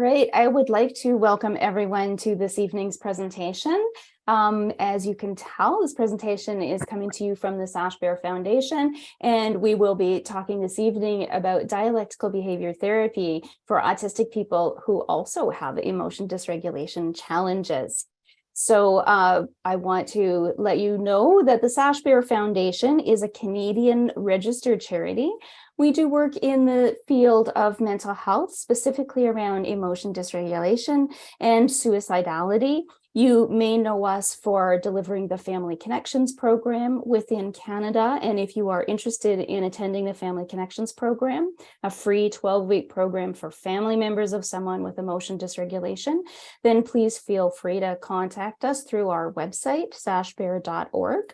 right, I would like to welcome everyone to this evening's presentation. As you can tell, this presentation is coming to you from the Sashbear Foundation, and we will be talking this evening about dialectical behavior therapy for autistic people who also have emotion dysregulation challenges. So I want to let you know that the Sashbear Foundation is a Canadian registered charity. We do work in the field of mental health, specifically around emotion dysregulation and suicidality. You may know us for delivering the Family Connections program within Canada. And if you are interested in attending the Family Connections program, a free 12-week program for family members of someone with emotion dysregulation, then please feel free to contact us through our website, sashbear.org.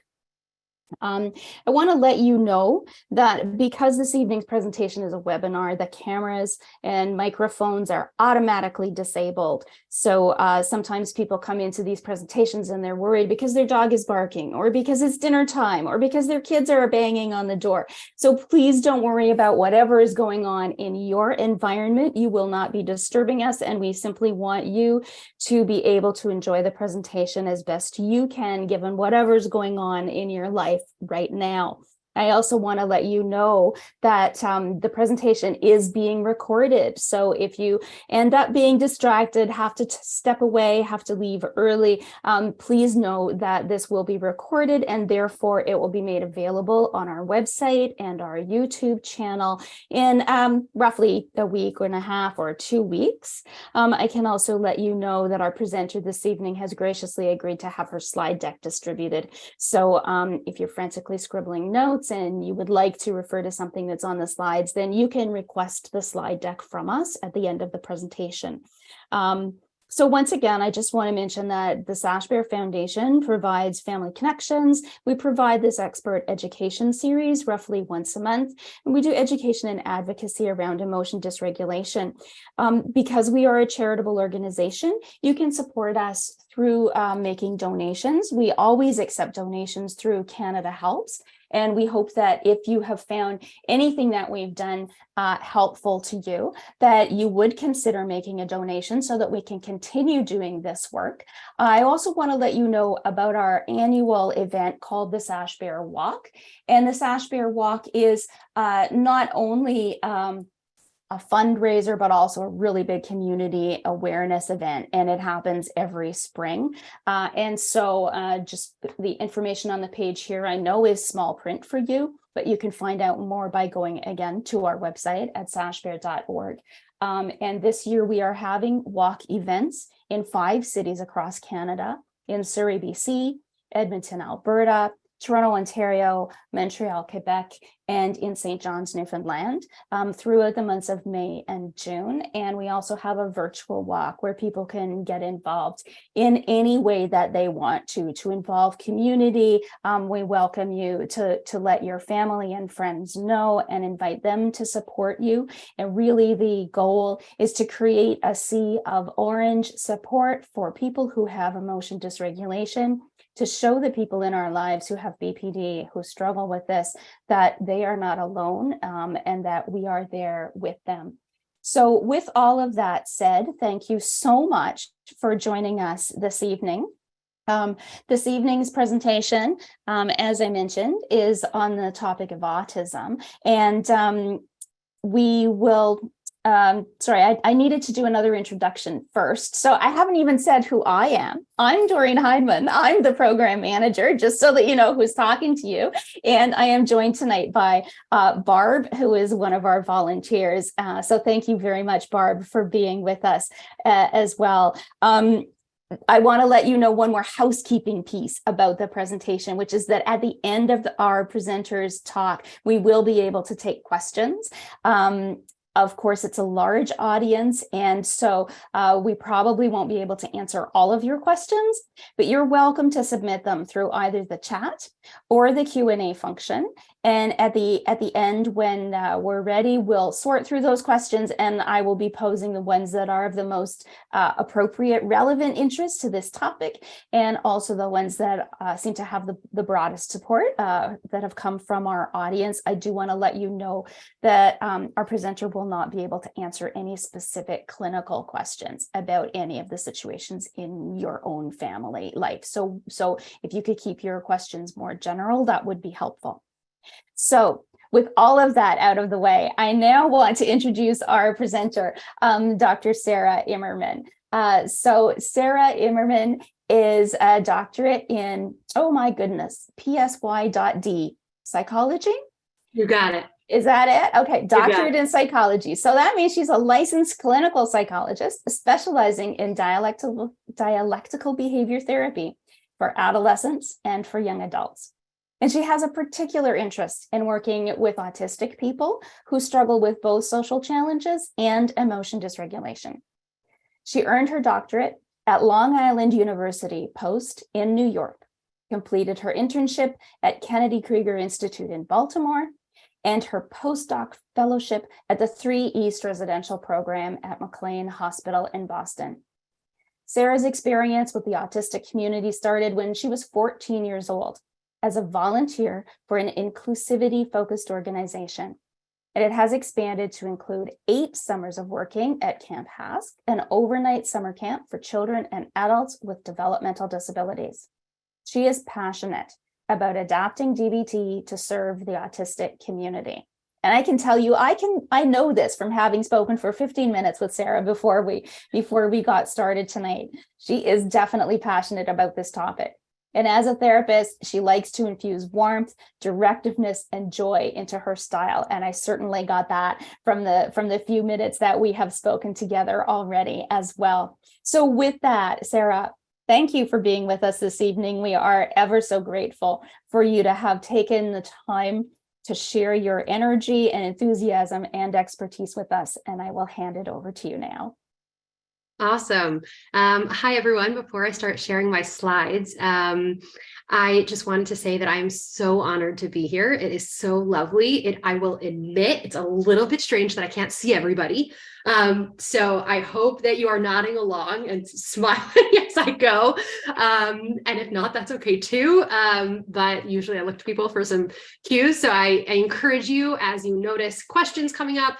I want to let you know that because this evening's presentation is a webinar, the cameras and microphones are automatically disabled. So sometimes people come into these presentations and they're worried because their dog is barking, or because it's dinner time, or because their kids are banging on the door. So please don't worry about whatever is going on in your environment. You will not be disturbing us, and we simply want you to be able to enjoy the presentation as best you can, given whatever's going on in your life right now. I also want to let you know that the presentation is being recorded. So if you end up being distracted, have to step away, have to leave early, please know that this will be recorded, and therefore it will be made available on our website and our YouTube channel in roughly a week and a half or 2 weeks. I can also let you know that our presenter this evening has graciously agreed to have her slide deck distributed. So if you're frantically scribbling notes and you would like to refer to something that's on the slides, then you can request the slide deck from us at the end of the presentation. So once again, I just want to mention that the Sashbear Foundation provides Family Connections. We provide this expert education series roughly once a month, and we do education and advocacy around emotion dysregulation. Because we are a charitable organization, you can support us through making donations. We always accept donations through Canada Helps. And we hope that if you have found anything that we've done helpful to you, that you would consider making a donation so that we can continue doing this work. I also want to let you know about our annual event called the Sashbear Walk. And the Sashbear Walk is not only a fundraiser, but also a really big community awareness event, and it happens every spring. And so just the information on the page here, I know is small print for you, but you can find out more by going again to our website at sashbear.org. And this year we are having walk events in 5 cities across Canada: in Surrey, BC, Edmonton, Alberta, Toronto, Ontario, Montreal, Quebec, and in St. John's, Newfoundland, throughout the months of May and June. And we also have a virtual walk where people can get involved in any way that they want to involve community. We welcome you to let your family and friends know and invite them to support you. And really the goal is to create a sea of orange support for people who have emotion dysregulation, to show the people in our lives who have BPD, who struggle with this, that they are not alone, and that we are there with them. So with all of that said, thank you so much for joining us this evening. This evening's presentation, as I mentioned, is on the topic of autism, and we will sorry, I needed to do another introduction first. So I haven't even said who I am. I'm Doreen Heidemann. I'm the program manager, just so that you know who's talking to you. And I am joined tonight by Barb, who is one of our volunteers. So thank you very much, Barb, for being with us as well. I want to let you know one more housekeeping piece about the presentation, which is that at the end of our presenters' talk, we will be able to take questions. Of course, it's a large audience, and so we probably won't be able to answer all of your questions, but you're welcome to submit them through either the chat or the Q&A function. And at the end, when we're ready, we'll sort through those questions, and I will be posing the ones that are of the most appropriate, relevant interest to this topic, and also the ones that seem to have the broadest support that have come from our audience. I do want to let you know that our presenter will not be able to answer any specific clinical questions about any of the situations in your own family life. So if you could keep your questions more general, that would be helpful. So with all of that out of the way, I now want to introduce our presenter, Dr. Sarah Immerman. So Sarah Immerman is a doctorate in, oh my goodness, PSY.D, psychology? You got it. Is that it? Okay, doctorate in psychology. So that means she's a licensed clinical psychologist specializing in dialectical behavior therapy for adolescents and for young adults. And she has a particular interest in working with autistic people who struggle with both social challenges and emotion dysregulation. She earned her doctorate at Long Island University Post in New York, completed her internship at Kennedy Krieger Institute in Baltimore, and her postdoc fellowship at the 3 East Residential Program at McLean Hospital in Boston. Sarah's experience with the autistic community started when she was 14 years old as a volunteer for an inclusivity-focused organization. And it has expanded to include 8 summers of working at Camp Hask, an overnight summer camp for children and adults with developmental disabilities. She is passionate about adapting DBT to serve the autistic community. And I can tell you, I know this from having spoken for 15 minutes with Sarah before we got started tonight. She is definitely passionate about this topic. And as a therapist, she likes to infuse warmth, directiveness, and joy into her style. And I certainly got that from the few minutes that we have spoken together already as well. So with that, Sarah, thank you for being with us this evening. We are ever so grateful for you to have taken the time to share your energy and enthusiasm and expertise with us. And I will hand it over to you now. Awesome. Hi, everyone. Before I start sharing my slides, I just wanted to say that I'm so honored to be here. It is so lovely. I will admit it's a little bit strange that I can't see everybody. So I hope that you are nodding along and smiling as I go. And if not, that's okay too. But usually I look to people for some cues. So I encourage you, as you notice questions coming up,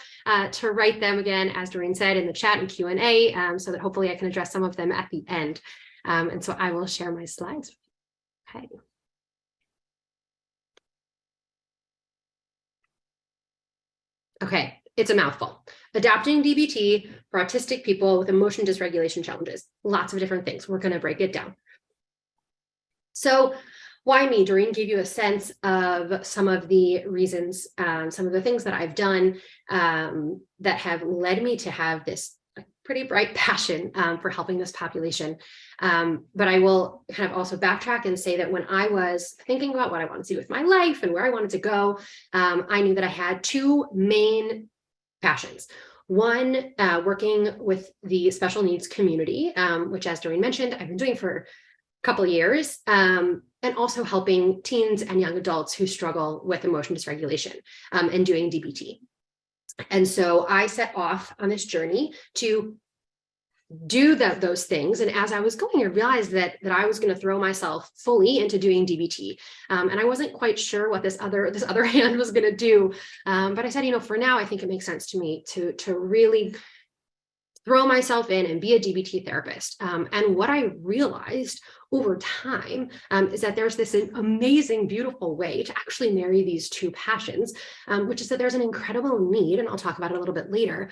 to write them again, as Doreen said, in the chat and Q&A, so that hopefully I can address some of them at the end. And so I will share my slides. Okay. Okay, it's a mouthful. Adapting DBT for autistic people with emotion dysregulation challenges. Lots of different things. We're going to break it down. So why me? Doreen gave you a sense of some of the reasons, some of the things that I've done that have led me to have this pretty bright passion for helping this population. But I will kind of also backtrack and say that when I was thinking about what I wanted to do with my life and where I wanted to go, I knew that I had 2 main passions. One, working with the special needs community, which, as Doreen mentioned, I've been doing for a couple of years, and also helping teens and young adults who struggle with emotion dysregulation and doing DBT. And so I set off on this journey to do those things. And as I was going, I realized that I was going to throw myself fully into doing DBT. And I wasn't quite sure what this other hand was going to do. But I said, for now, I think it makes sense to me to really throw myself in and be a DBT therapist. And what I realized over time is that there's this amazing, beautiful way to actually marry these 2 passions, which is that there's an incredible need, and I'll talk about it a little bit later,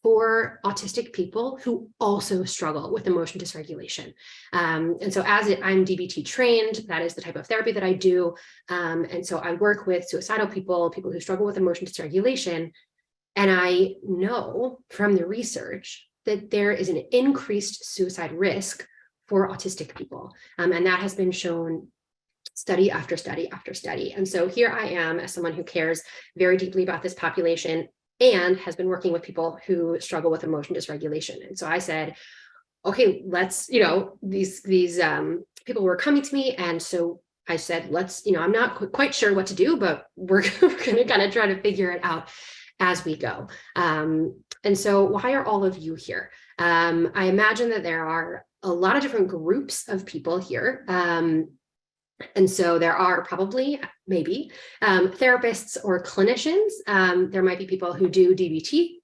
for autistic people who also struggle with emotion dysregulation. And so I'm DBT trained, that is the type of therapy that I do. And so I work with suicidal people who struggle with emotion dysregulation. And I know from the research that there is an increased suicide risk for autistic people. And that has been shown study after study after study. And so here I am as someone who cares very deeply about this population and has been working with people who struggle with emotion dysregulation. And so I said, okay, let's, these people were coming to me. And so I said, let's, I'm not quite sure what to do, but we're going to kind of try to figure it out as we go. And so why are all of you here? I imagine that there are a lot of different groups of people here. And so there are probably, maybe, therapists or clinicians. There might be people who do DBT.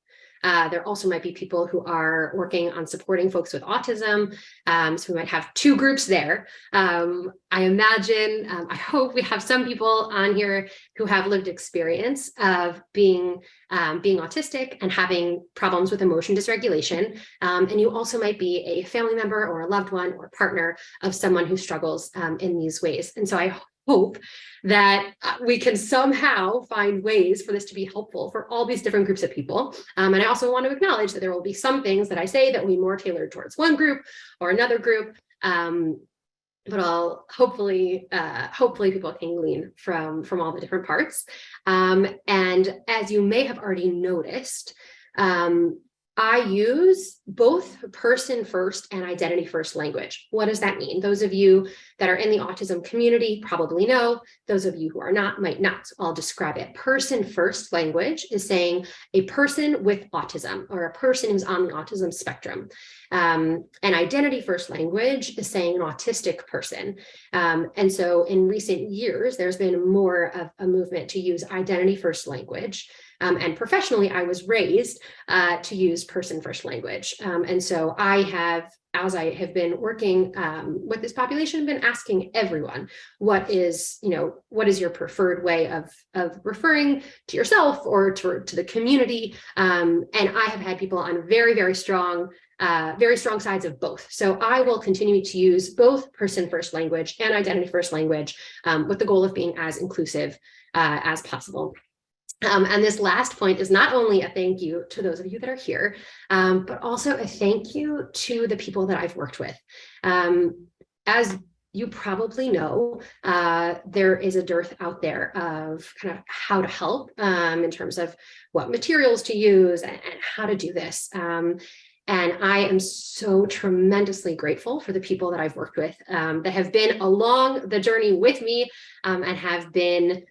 There also might be people who are working on supporting folks with autism. So we might have two groups there. I imagine, I hope we have some people on here who have lived experience of being autistic and having problems with emotion dysregulation. And you also might be a family member or a loved one or partner of someone who struggles in these ways. And so I hope that we can somehow find ways for this to be helpful for all these different groups of people. And I also want to acknowledge that there will be some things that I say that will be more tailored towards one group or another group. But I'll hopefully people can glean from all the different parts. And as you may have already noticed, I use both person first and identity first language. What does that mean? Those of you that are in the autism community probably know. Those of you who are not might not. So I'll describe it. Person first language is saying a person with autism or a person who's on the autism spectrum. And identity first language is saying an autistic person. And so in recent years, there's been more of a movement to use identity first language. And professionally, I was raised to use person first language. And so I have, as I have been working with this population, been asking everyone, what is your preferred way of referring to yourself or to the community? And I have had people on very, very strong sides of both. So I will continue to use both person first language and identity first language with the goal of being as inclusive as possible. And this last point is not only a thank you to those of you that are here, but also a thank you to the people that I've worked with. As you probably know, there is a dearth out there of kind of how to help in terms of what materials to use and how to do this. And I am so tremendously grateful for the people that I've worked with that have been along the journey with me and have been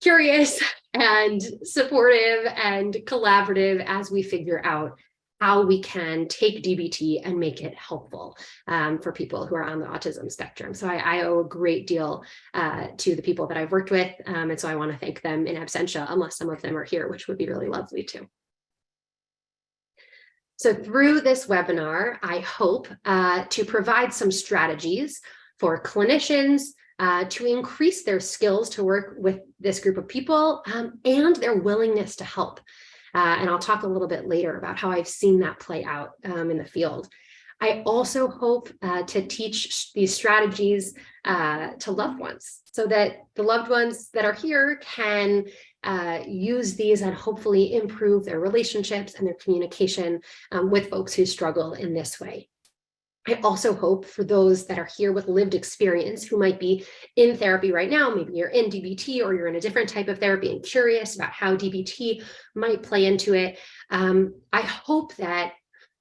curious and supportive and collaborative as we figure out how we can take DBT and make it helpful for people who are on the autism spectrum. So I owe a great deal to the people that I've worked with. And so I want to thank them in absentia, unless some of them are here, which would be really lovely too. So through this webinar, I hope to provide some strategies for clinicians to increase their skills to work with this group of people and their willingness to help. And I'll talk a little bit later about how I've seen that play out in the field. I also hope to teach these strategies to loved ones so that the loved ones that are here can use these and hopefully improve their relationships and their communication with folks who struggle in this way. I also hope for those that are here with lived experience who might be in therapy right now, maybe you're in DBT or you're in a different type of therapy and curious about how DBT might play into it. I hope that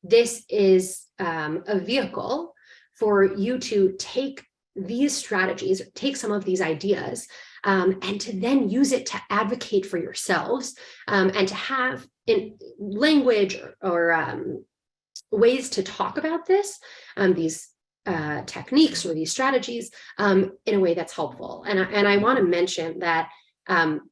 this is a vehicle for you to take these strategies, take some of these ideas, and to then use it to advocate for yourselves and to have in language or ways to talk about this, these techniques or these strategies in a way that's helpful. And I want to mention that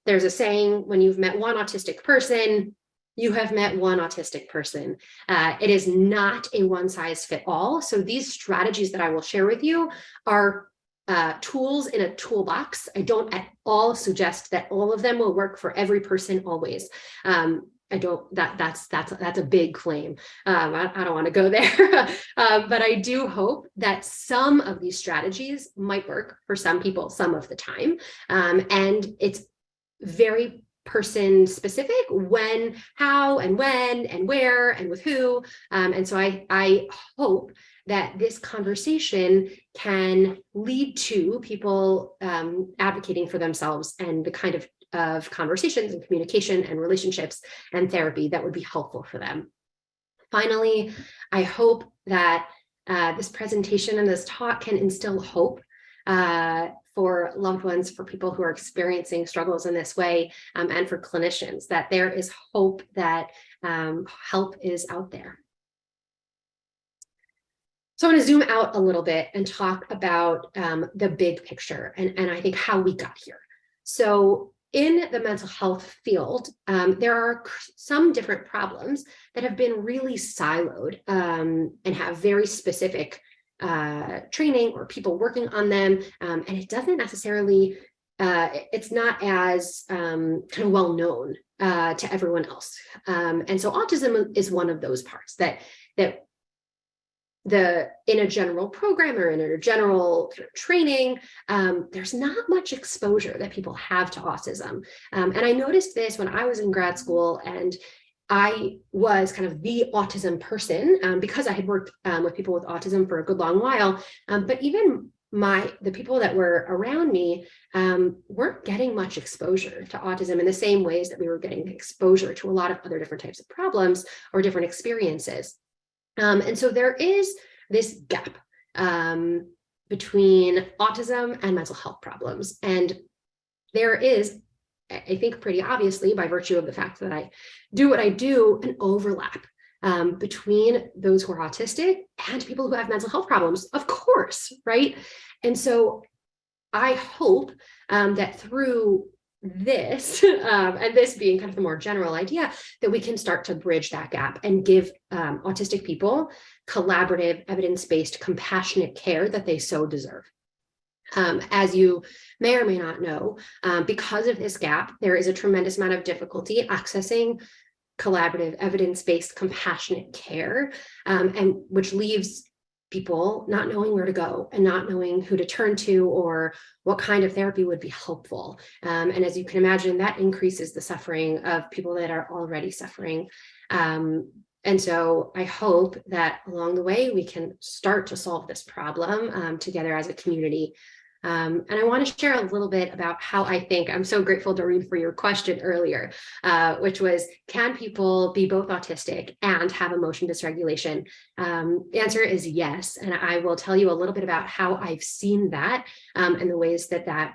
there's a saying, when you've met one autistic person, you have met one autistic person. It is not a one size fit all. So these strategies that I will share with you are tools in a toolbox. I don't at all suggest that all of them will work for every person always. I don't, that's a big claim. I don't want to go there, but I do hope that some of these strategies might work for some people some of the time. And it's very person specific, when, how, and when, and where, and with who. And so I hope that this conversation can lead to people advocating for themselves and the kind of conversations and communication and relationships and therapy that would be helpful for them. Finally, I hope that this presentation and this talk can instill hope for loved ones, for people who are experiencing struggles in this way, and for clinicians, that there is hope, that help is out there. So I want to zoom out a little bit and talk about the big picture and I think how we got here. So in the mental health field, there are some different problems that have been really siloed and have very specific training or people working on them. And it doesn't necessarily, it's not as kind of well known to everyone else. And so autism is one of those parts that in a general program or in a general kind of training, there's not much exposure that people have to autism. And I noticed this when I was in grad school, and I was kind of the autism person because I had worked with people with autism for a good long while. But even the people that were around me weren't getting much exposure to autism in the same ways that we were getting exposure to a lot of other different types of problems or different experiences. And so there is this gap between autism and mental health problems. And there is, I think pretty obviously, by virtue of the fact that I do what I do, an overlap between those who are autistic and people who have mental health problems, of course, right? And so I hope that through this, and this being kind of the more general idea, that we can start to bridge that gap and give autistic people collaborative, evidence-based, compassionate care that they so deserve. As you may or may not know, because of this gap, there is a tremendous amount of difficulty accessing collaborative, evidence-based, compassionate care, and which leaves people not knowing where to go and not knowing who to turn to or what kind of therapy would be helpful. And as you can imagine, that increases the suffering of people that are already suffering. And so I hope that along the way, we can start to solve this problem together as a community. And I want to share a little bit about how I think. I'm so grateful, Doreen, for your question earlier, which was, can people be both autistic and have emotion dysregulation? The answer is yes. And I will tell you a little bit about how I've seen that and the ways that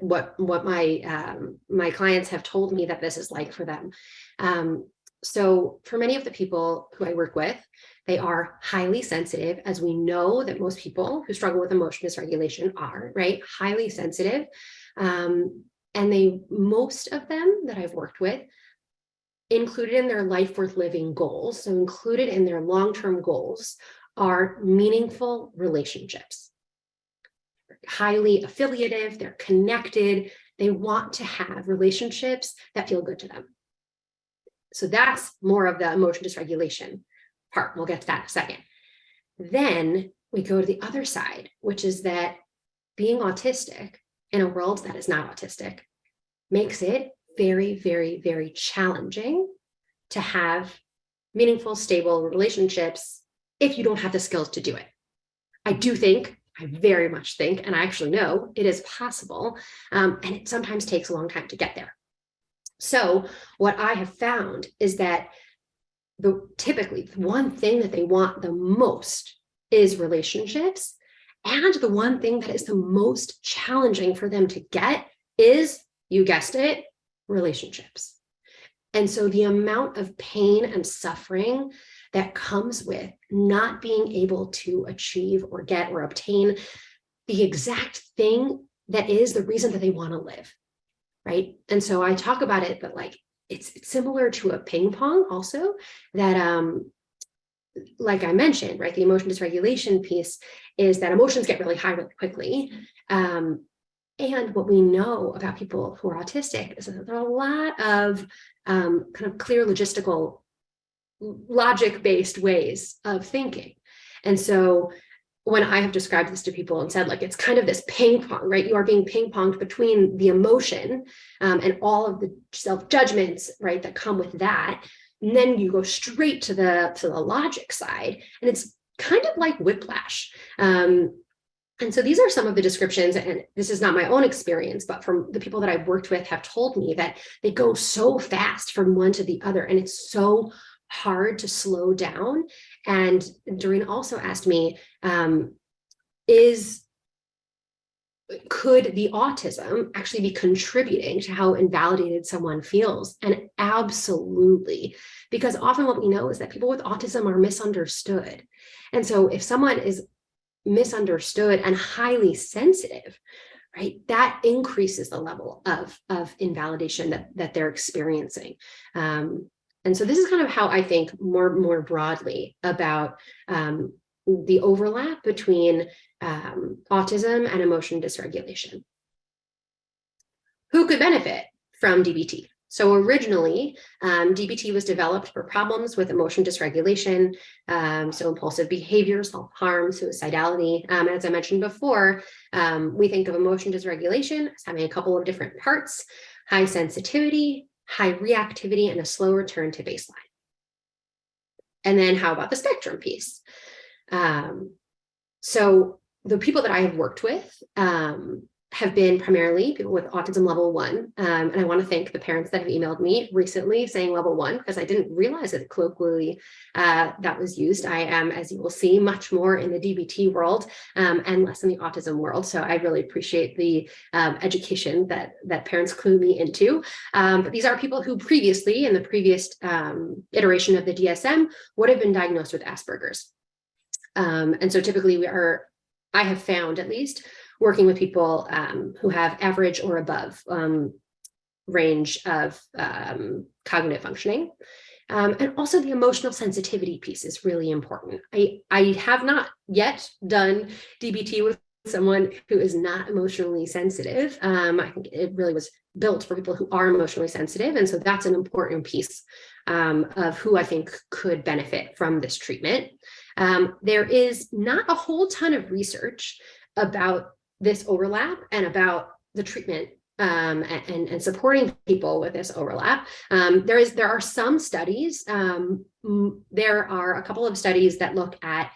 what my clients have told me that this is like for them. So for many of the people who I work with, they are highly sensitive, as we know that most people who struggle with emotion dysregulation are, right? Highly sensitive. And most of them that I've worked with, included in their life worth living goals, so included in their long-term goals, are meaningful relationships. Highly affiliative, they're connected, they want to have relationships that feel good to them. So that's more of the emotion dysregulation part. We'll get to that in a second. Then we go to the other side, which is that being autistic in a world that is not autistic makes it very, very, very challenging to have meaningful, stable relationships if you don't have the skills to do it. I very much think, and I actually know it is possible, and it sometimes takes a long time to get there. So what I have found is that typically the one thing that they want the most is relationships. And the one thing that is the most challenging for them to get is, you guessed it, relationships. And so the amount of pain and suffering that comes with not being able to achieve or get or obtain the exact thing that is the reason that they want to live. Right. And so I talk about it, but like it's similar to a ping pong also, that like I mentioned, right, the emotion dysregulation piece is that emotions get really high really quickly. And what we know about people who are autistic is that there are a lot of kind of clear logistical, logic-based ways of thinking. And so when I have described this to people and said, like, it's kind of this ping pong, right? You are being ping ponged between the emotion and all of the self-judgments, right, that come with that. And then you go straight to the logic side, and it's kind of like whiplash. And so these are some of the descriptions, and this is not my own experience, but from the people that I've worked with have told me that they go so fast from one to the other, and it's so hard to slow down. And Doreen also asked me, is could the autism actually be contributing to how invalidated someone feels? And absolutely, because often what we know is that people with autism are misunderstood. And so if someone is misunderstood and highly sensitive, right, that increases the level of invalidation that they're experiencing. And so this is kind of how I think more broadly about the overlap between autism and emotion dysregulation. Who could benefit from DBT? So originally, DBT was developed for problems with emotion dysregulation, so impulsive behavior, self-harm, suicidality. As I mentioned before, we think of emotion dysregulation as having a couple of different parts: high sensitivity, high reactivity, and a slow return to baseline. And then how about the spectrum piece? So the people that I have worked with have been primarily people with autism level 1. And I want to thank the parents that have emailed me recently saying level 1, because I didn't realize that colloquially that was used. I am, as you will see, much more in the DBT world and less in the autism world. So I really appreciate the education that parents clue me into. But these are people who previously, in the previous iteration of the DSM, would have been diagnosed with Asperger's. And so typically I have found, at least, working with people who have average or above range of cognitive functioning. And also the emotional sensitivity piece is really important. I have not yet done DBT with someone who is not emotionally sensitive. I think it really was built for people who are emotionally sensitive. And so that's an important piece of who I think could benefit from this treatment. There is not a whole ton of research about this overlap and about the treatment and supporting people with this overlap. There are some studies. There are a couple of studies that look at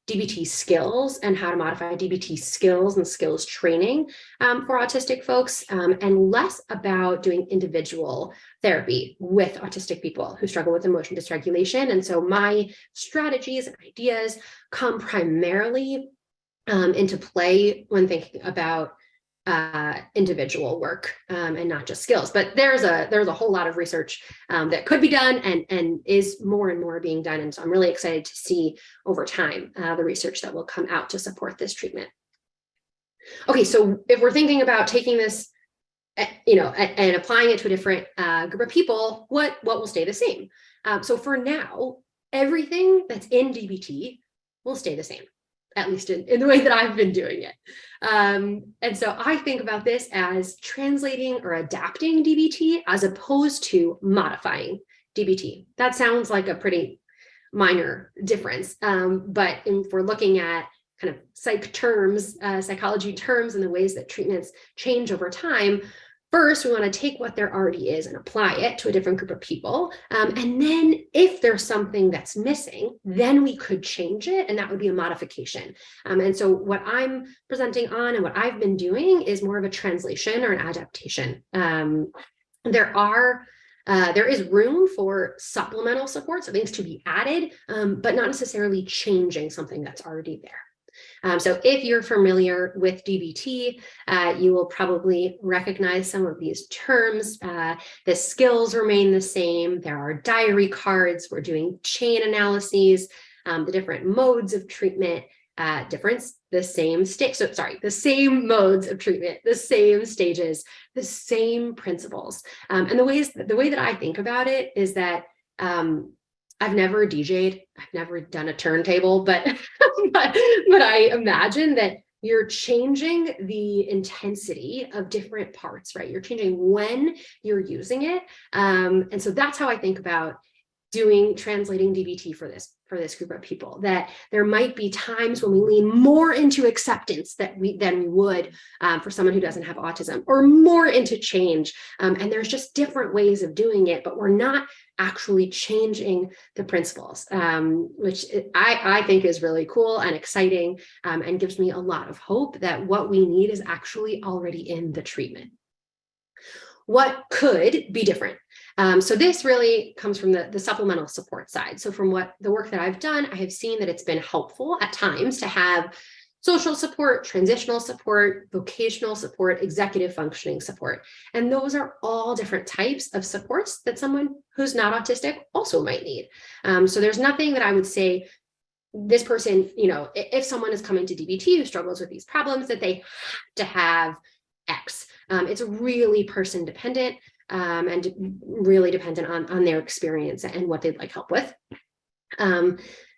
DBT skills and how to modify DBT skills and skills training for autistic folks, and less about doing individual therapy with autistic people who struggle with emotion dysregulation. And so my strategies and ideas come primarily into play when thinking about individual work and not just skills. But there's a whole lot of research that could be done and is more and more being done. And so I'm really excited to see over time the research that will come out to support this treatment. Okay, so if we're thinking about taking this, and applying it to a different group of people, what will stay the same? So for now, everything that's in DBT will stay the same, at least in the way that I've been doing it. And so I think about this as translating or adapting DBT as opposed to modifying DBT. That sounds like a pretty minor difference. But if we're looking at kind of psychology terms and the ways that treatments change over time, first, we want to take what there already is and apply it to a different group of people. And then if there's something that's missing, then we could change it, and that would be a modification. And so what I'm presenting on and what I've been doing is more of a translation or an adaptation. There is room for supplemental support, so things to be added, but not necessarily changing something that's already there. So if you're familiar with DBT, you will probably recognize some of these terms. The skills remain the same. There are diary cards. We're doing chain analyses, the different modes of treatment, the same modes of treatment, the same stages, the same principles. And the way that I think about it is that I've never DJ'd, I've never done a turntable, but I imagine that you're changing the intensity of different parts, right? You're changing when you're using it. And so that's how I think about translating DBT for this group of people, that there might be times when we lean more into acceptance than we would for someone who doesn't have autism, or more into change. And there's just different ways of doing it, but we're not actually changing the principles, which I think is really cool and exciting, and gives me a lot of hope that what we need is actually already in the treatment. What could be different? So this really comes from the supplemental support side. So from the work that I've done, I have seen that it's been helpful at times to have social support, transitional support, vocational support, executive functioning support. And those are all different types of supports that someone who's not autistic also might need. So there's nothing that I would say this person, if someone is coming to DBT who struggles with these problems, that they have to have X. It's really person dependent and really dependent on their experience and what they'd like help with.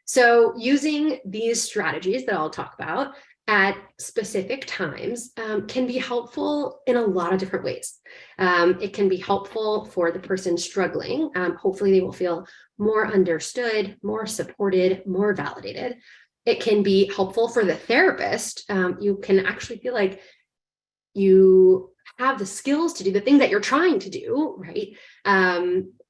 So using these strategies that I'll talk about at specific times can be helpful in a lot of different ways. It can be helpful for the person struggling. Hopefully they will feel more understood, more supported, more validated. It can be helpful for the therapist. You can actually feel like you have the skills to do the thing that you're trying to do, right?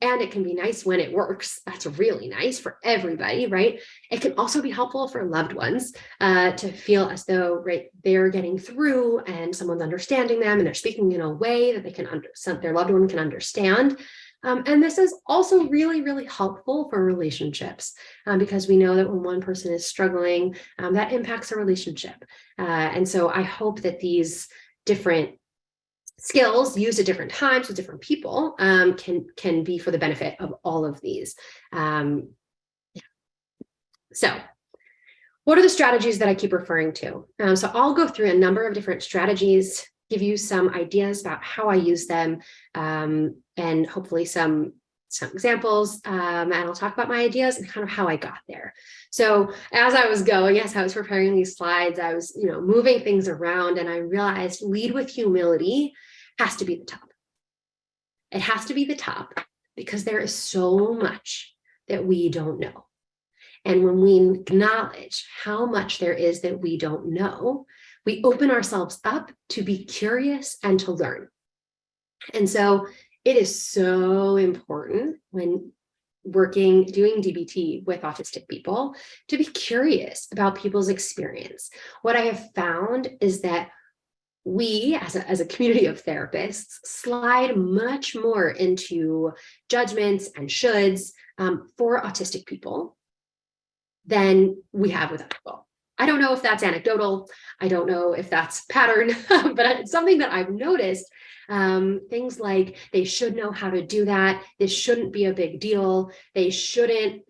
And it can be nice when it works. That's really nice for everybody, right? It can also be helpful for loved ones to feel as though, right, they're getting through and someone's understanding them and they're speaking in a way that they can understand, their loved one can understand. And this is also really, really helpful for relationships because we know that when one person is struggling, that impacts a relationship. And so I hope that these different skills used at different times with different people can be for the benefit of all of these. So what are the strategies that I keep referring to? So I'll go through a number of different strategies, give you some ideas about how I use them, and hopefully some examples, and I'll talk about my ideas and kind of how I got there. So as I was going, as I was preparing these slides, I was, moving things around, and I realized lead with humility has to be the top. It has to be the top because there is so much that we don't know. And when we acknowledge how much there is that we don't know, we open ourselves up to be curious and to learn. And so it is so important when doing DBT with autistic people to be curious about people's experience. What I have found is that we, as a community of therapists, slide much more into judgments and shoulds for autistic people than we have with other people. I don't know if that's anecdotal. I don't know if that's pattern, but it's something that I've noticed. Things like they should know how to do that. This shouldn't be a big deal. They shouldn't,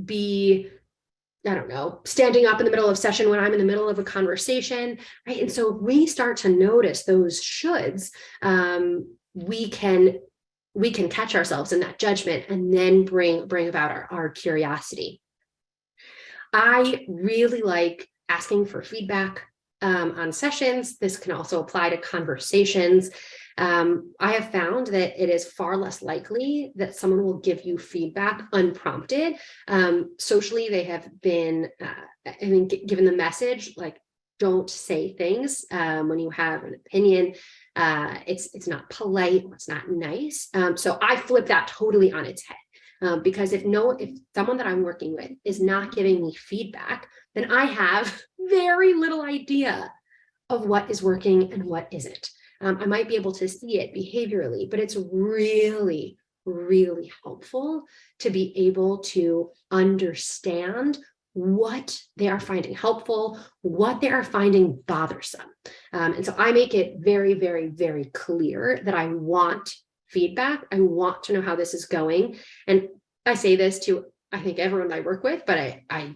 be, I don't know, standing up in the middle of session when I'm in the middle of a conversation, right? And so if we start to notice those shoulds, we can catch ourselves in that judgment and then bring about our curiosity. I really like asking for feedback on sessions. This can also apply to conversations. I have found that it is far less likely that someone will give you feedback unprompted. Socially, they have been, given the message, like, don't say things when you have an opinion. It's not polite, or it's not nice. So I flip that totally on its head. Because if someone that I'm working with is not giving me feedback, then I have very little idea of what is working and what isn't. I might be able to see it behaviorally, but it's really, really helpful to be able to understand what they are finding helpful, what they are finding bothersome. And so I make it very, very, very clear that I want feedback. I want to know how this is going. And I say this to, I think, everyone I work with, but I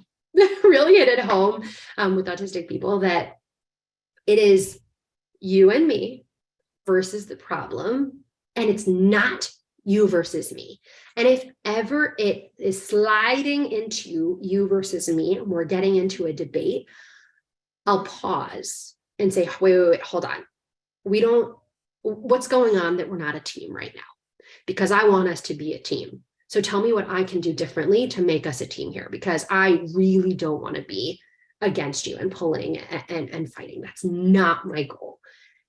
really hit it home with autistic people that it is you and me versus the problem, and it's not you versus me. And if ever it is sliding into you versus me, and we're getting into a debate, I'll pause and say, wait, hold on. What's going on that we're not a team right now? Because I want us to be a team. So tell me what I can do differently to make us a team here, because I really don't want to be against you and pulling and fighting. That's not my goal.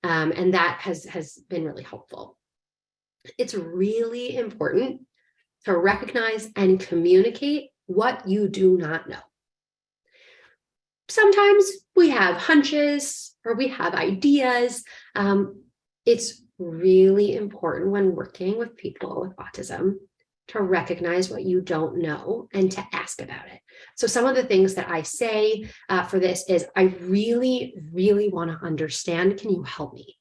And that has been really helpful. It's really important to recognize and communicate what you do not know. Sometimes we have hunches or we have ideas. It's really important when working with people with autism to recognize what you don't know and to ask about it. So some of the things that I say for this is, I really, really want to understand. Can you help me?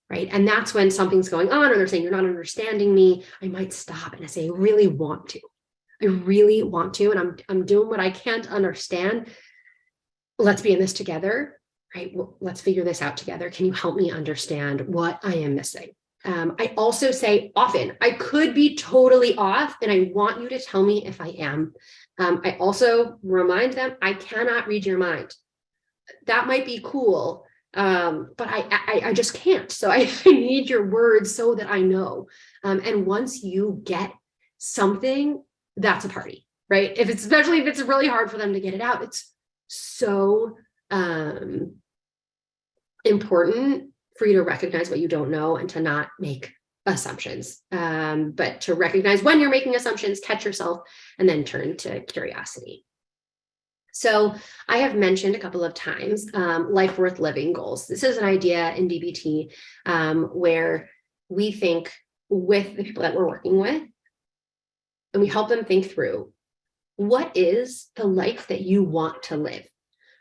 Right. And that's when something's going on, or they're saying, you're not understanding me. I might stop and I say, I really want to. I really want to. And I'm doing what I can't understand. Let's be in this together. Right. Well, let's figure this out together. Can you help me understand what I am missing? I also say often, I could be totally off, and I want you to tell me if I am. I also remind them, I cannot read your mind. That might be cool, but I just can't. So I need your words so that I know. And once you get something, that's a party, right? Especially if it's really hard for them to get it out, it's so important for you to recognize what you don't know and to not make assumptions, but to recognize when you're making assumptions, catch yourself, and then turn to curiosity. So I have mentioned a couple of times life worth living goals. This is an idea in DBT where we think with the people that we're working with, and we help them think through, what is the life that you want to live?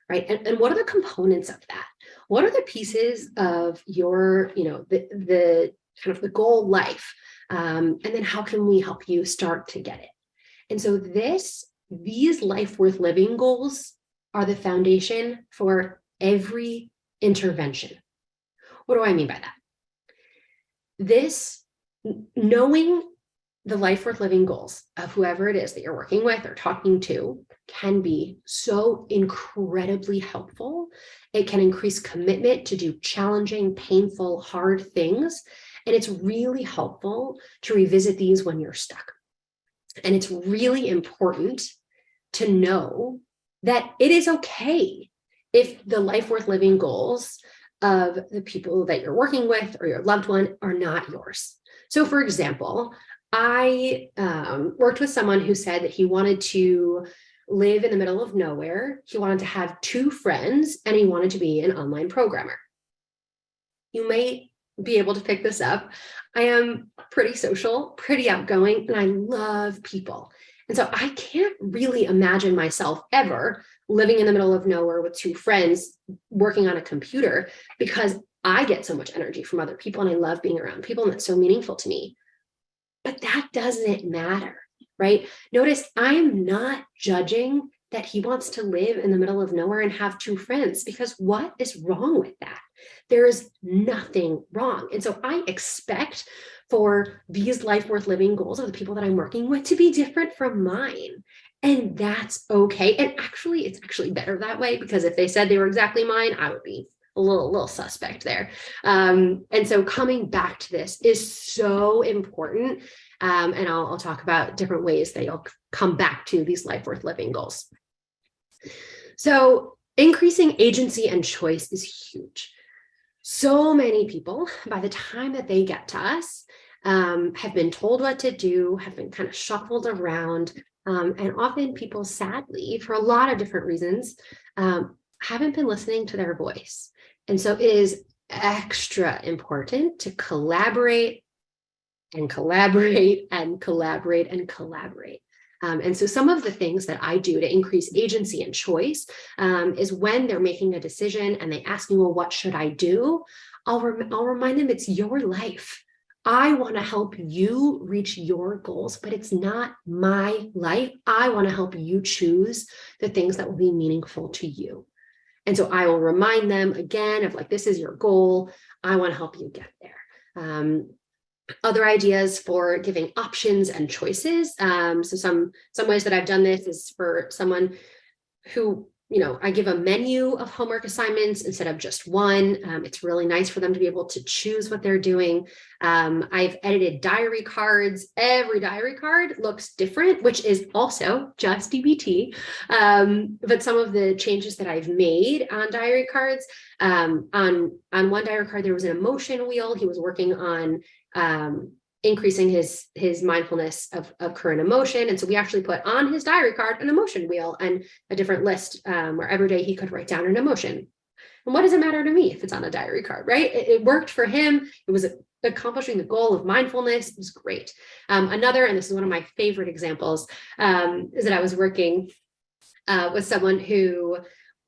Right. And what are the components of that? What are the pieces of your, the kind of the goal life? And then how can we help you start to get it? And so these life worth living goals are the foundation for every intervention. What do I mean by that? Knowing the life worth living goals of whoever it is that you're working with or talking to can be so incredibly helpful. It can increase commitment to do challenging, painful, hard things. And it's really helpful to revisit these when you're stuck. And it's really important to know that it is okay if the life worth living goals of the people that you're working with or your loved one are not yours. So for example, I worked with someone who said that he wanted to live in the middle of nowhere. He wanted to have 2 friends, and he wanted to be an online programmer. You may be able to pick this up. I am pretty social, pretty outgoing, and I love people. And so I can't really imagine myself ever living in the middle of nowhere with 2 friends working on a computer, because I get so much energy from other people and I love being around people, and that's so meaningful to me. But that doesn't matter, right? Notice I'm not judging that he wants to live in the middle of nowhere and have 2 friends, because what is wrong with that? There is nothing wrong. And so I expect for these life worth living goals of the people that I'm working with to be different from mine. And that's okay. And actually, it's actually better that way, because if they said they were exactly mine, I would be a little suspect there. And so coming back to this is so important. And I'll talk about different ways that you'll come back to these life worth living goals. So increasing agency and choice is huge. So many people, by the time that they get to us, have been told what to do, have been kind of shuffled around. And often people, sadly, for a lot of different reasons, haven't been listening to their voice. And so it is extra important to collaborate and collaborate and collaborate and collaborate. And so some of the things that I do to increase agency and choice is when they're making a decision and they ask me, well, what should I do? I'll remind them it's your life. I want to help you reach your goals, but it's not my life. I want to help you choose the things that will be meaningful to you. And so I will remind them again of like, this is your goal. I want to help you get there. Other ideas for giving options and choices. So some ways that I've done this is for someone who, I give a menu of homework assignments instead of just one. It's really nice for them to be able to choose what they're doing. I've edited diary cards. Every diary card looks different, which is also just DBT. But some of the changes that I've made on diary cards, on one diary card, there was an emotion wheel. He was working on increasing his mindfulness of current emotion. And so we actually put on his diary card an emotion wheel and a different list where every day he could write down an emotion. And what does it matter to me if it's on a diary card, right? It worked for him. It was accomplishing the goal of mindfulness. It was great. Another, and this is one of my favorite examples, is that I was working with someone who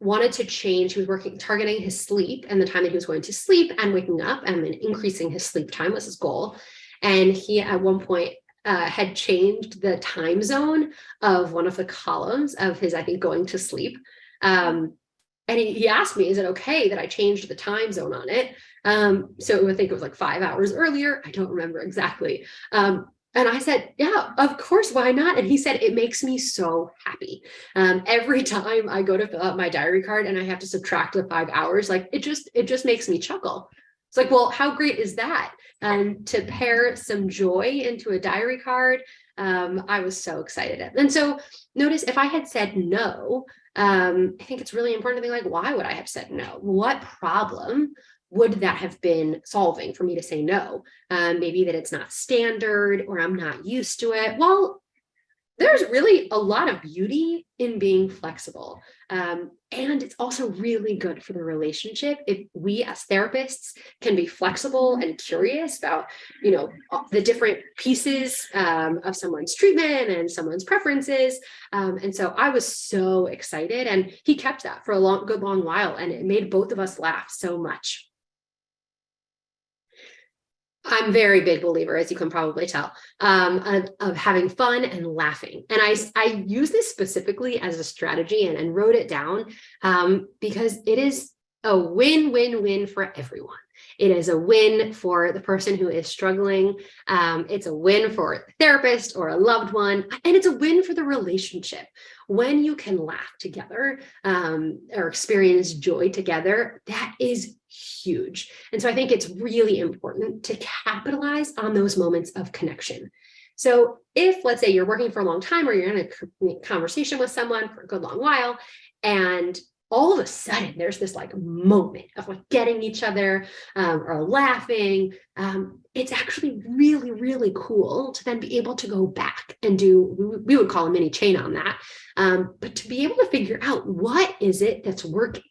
wanted to change. He was targeting his sleep and the time that he was going to sleep and waking up, and then increasing his sleep time was his goal. And he at one point had changed the time zone of one of the columns of his, I think, going to sleep. And he asked me, is it okay that I changed the time zone on it? So I think it was like 5 hours earlier. I don't remember exactly. And I said, yeah, of course, why not? And he said, it makes me so happy. Every time I go to fill out my diary card and I have to subtract the 5 hours, like it just makes me chuckle. It's like, well, how great is that? To pair some joy into a diary card, I was so excited. And so notice if I had said no, I think it's really important to be like, why would I have said no? What problem would that have been solving for me to say no? Maybe that it's not standard or I'm not used to it. Well, there's really a lot of beauty in being flexible. And it's also really good for the relationship if we as therapists can be flexible and curious about, the different pieces of someone's treatment and someone's preferences. And so I was so excited, and he kept that for a good long while, and it made both of us laugh so much. I'm a very big believer, as you can probably tell, of having fun and laughing. And I use this specifically as a strategy and wrote it down because it is a win-win-win for everyone. It is a win for the person who is struggling. It's a win for a therapist or a loved one. And it's a win for the relationship. When you can laugh together or experience joy together, that is huge. And so I think it's really important to capitalize on those moments of connection. So if, let's say, you're working for a long time or you're in a conversation with someone for a good long while, and all of a sudden there's this like moment of like getting each other or laughing, it's actually really, really cool to then be able to go back and do, we would call a mini chain on that, but to be able to figure out what is it that's working.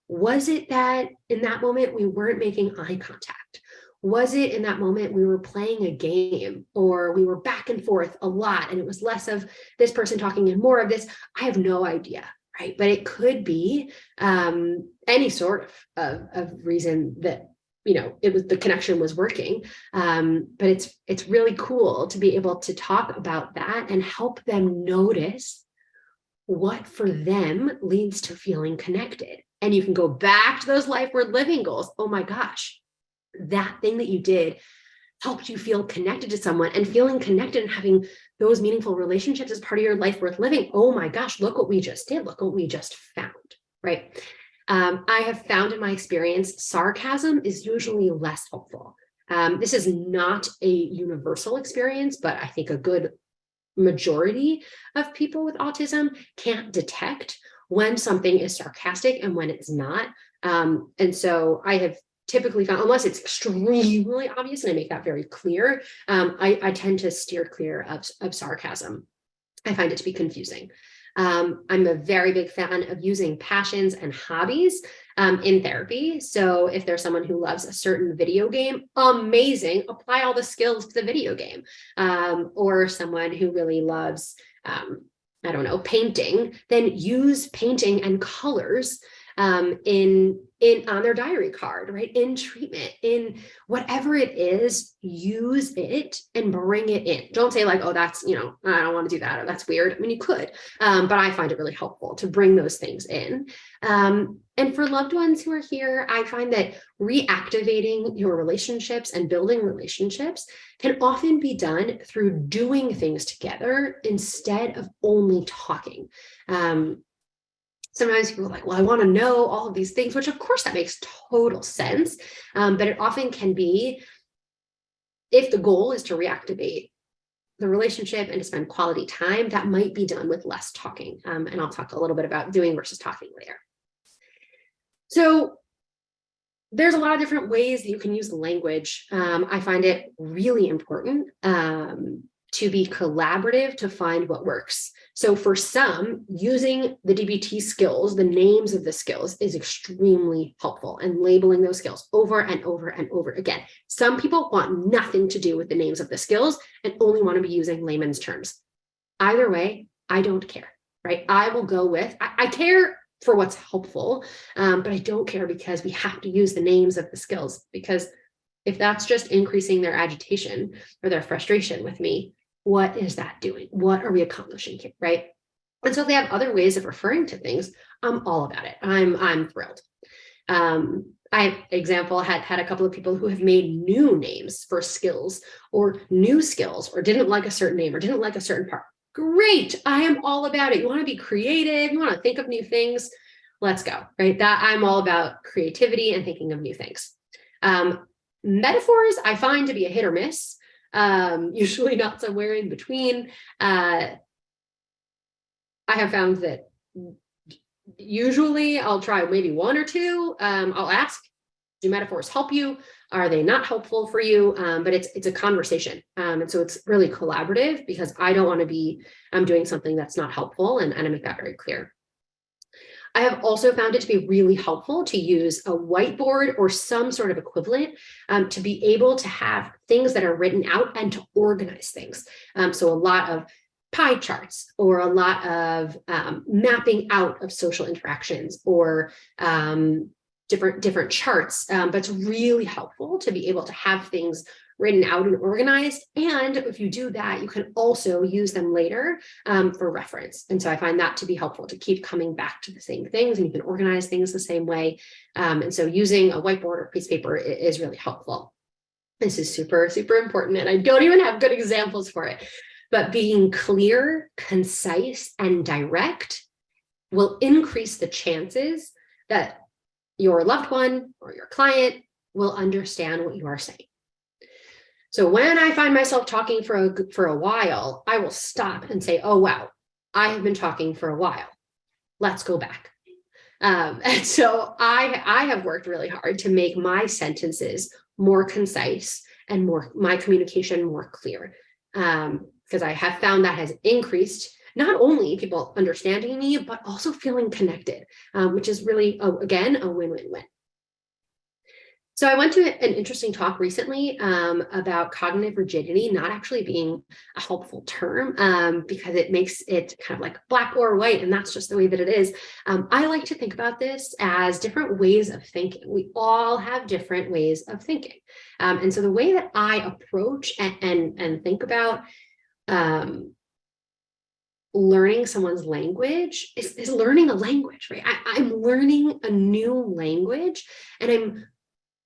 Was it that in that moment we weren't making eye contact? Was it in that moment we were playing a game, or we were back and forth a lot and it was less of this person talking and more of this? I have no idea, right? But it could be any sort of reason that, it was the connection was working. But it's really cool to be able to talk about that and help them notice what for them leads to feeling connected. And you can go back to those life worth living goals. Oh my gosh, that thing that you did helped you feel connected to someone, and feeling connected and having those meaningful relationships as part of your life worth living. Oh my gosh, look what we just did. Look what we just found, right? I have found in my experience, sarcasm is usually less helpful. This is not a universal experience, but I think a good majority of people with autism can't detect when something is sarcastic and when it's not. And so I have typically found, unless it's extremely obvious, and I make that very clear, I tend to steer clear of sarcasm. I find it to be confusing. I'm a very big fan of using passions and hobbies in therapy. So if there's someone who loves a certain video game, amazing, apply all the skills to the video game. Or someone who really loves, painting, then use painting and colors on their diary card, right? In treatment, in whatever it is, use it and bring it in. Don't say like, oh, that's, I don't want to do that, or that's weird. I mean, you could, but I find it really helpful to bring those things in. And for loved ones who are here, I find that reactivating your relationships and building relationships can often be done through doing things together instead of only talking. Sometimes people are like, well, I want to know all of these things, which of course that makes total sense. But it often can be, if the goal is to reactivate the relationship and to spend quality time, that might be done with less talking. And I'll talk a little bit about doing versus talking later. So there's a lot of different ways that you can use language. I find it really important to be collaborative to find what works. So for some, using the DBT skills, the names of the skills is extremely helpful, and labeling those skills over and over and over again. Some people want nothing to do with the names of the skills and only want to be using layman's terms. Either way, I don't care, right? I will go with, I care for what's helpful, but I don't care because we have to use the names of the skills, because if that's just increasing their agitation or their frustration with me, what is that doing? What are we accomplishing here, right? And so if they have other ways of referring to things, I'm all about it. I'm thrilled. Example, had a couple of people who have made new names for skills or new skills, or didn't like a certain name or didn't like a certain part. Great, I am all about it. You want to be creative, you want to think of new things, let's go, right? That I'm all about creativity and thinking of new things. Metaphors I find to be a hit or miss. Usually not somewhere in between. I have found that usually I'll try maybe one or two. I'll ask, do metaphors help you? Are they not helpful for you? But it's a conversation. And so it's really collaborative, because I don't want to be doing something that's not helpful, and I make that very clear. I have also found it to be really helpful to use a whiteboard or some sort of equivalent to be able to have things that are written out and to organize things. So a lot of pie charts, or a lot of mapping out of social interactions, or different charts. But it's really helpful to be able to have things written out and organized. And if you do that, you can also use them later for reference. And so I find that to be helpful, to keep coming back to the same things, and you can organize things the same way. And so using a whiteboard or piece of paper is really helpful. This is super, super important. And I don't even have good examples for it, but being clear, concise, and direct will increase the chances that your loved one or your client will understand what you are saying. So when I find myself talking for a while, I will stop and say, oh, wow, I have been talking for a while. Let's go back. And so I have worked really hard to make my sentences more concise and my communication more clear, because I have found that has increased not only people understanding me, but also feeling connected, which is really, again, a win-win-win. So I went to an interesting talk recently about cognitive rigidity not actually being a helpful term, because it makes it kind of like black or white, and that's just the way that it is. I like to think about this as different ways of thinking. We all have different ways of thinking. And so the way that I approach and think about learning someone's language is learning a language, right? I'm learning a new language, and I'm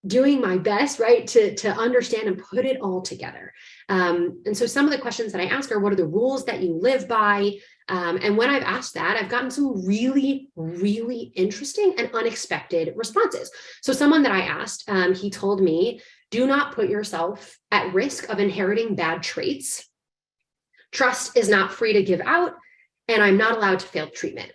doing my best, right, to understand and put it all together. And so some of the questions that I ask are, what are the rules that you live by? And when I've asked that, I've gotten some really, really interesting and unexpected responses. So someone that I asked, he told me, do not put yourself at risk of inheriting bad traits. Trust is not free to give out, and I'm not allowed to fail treatment.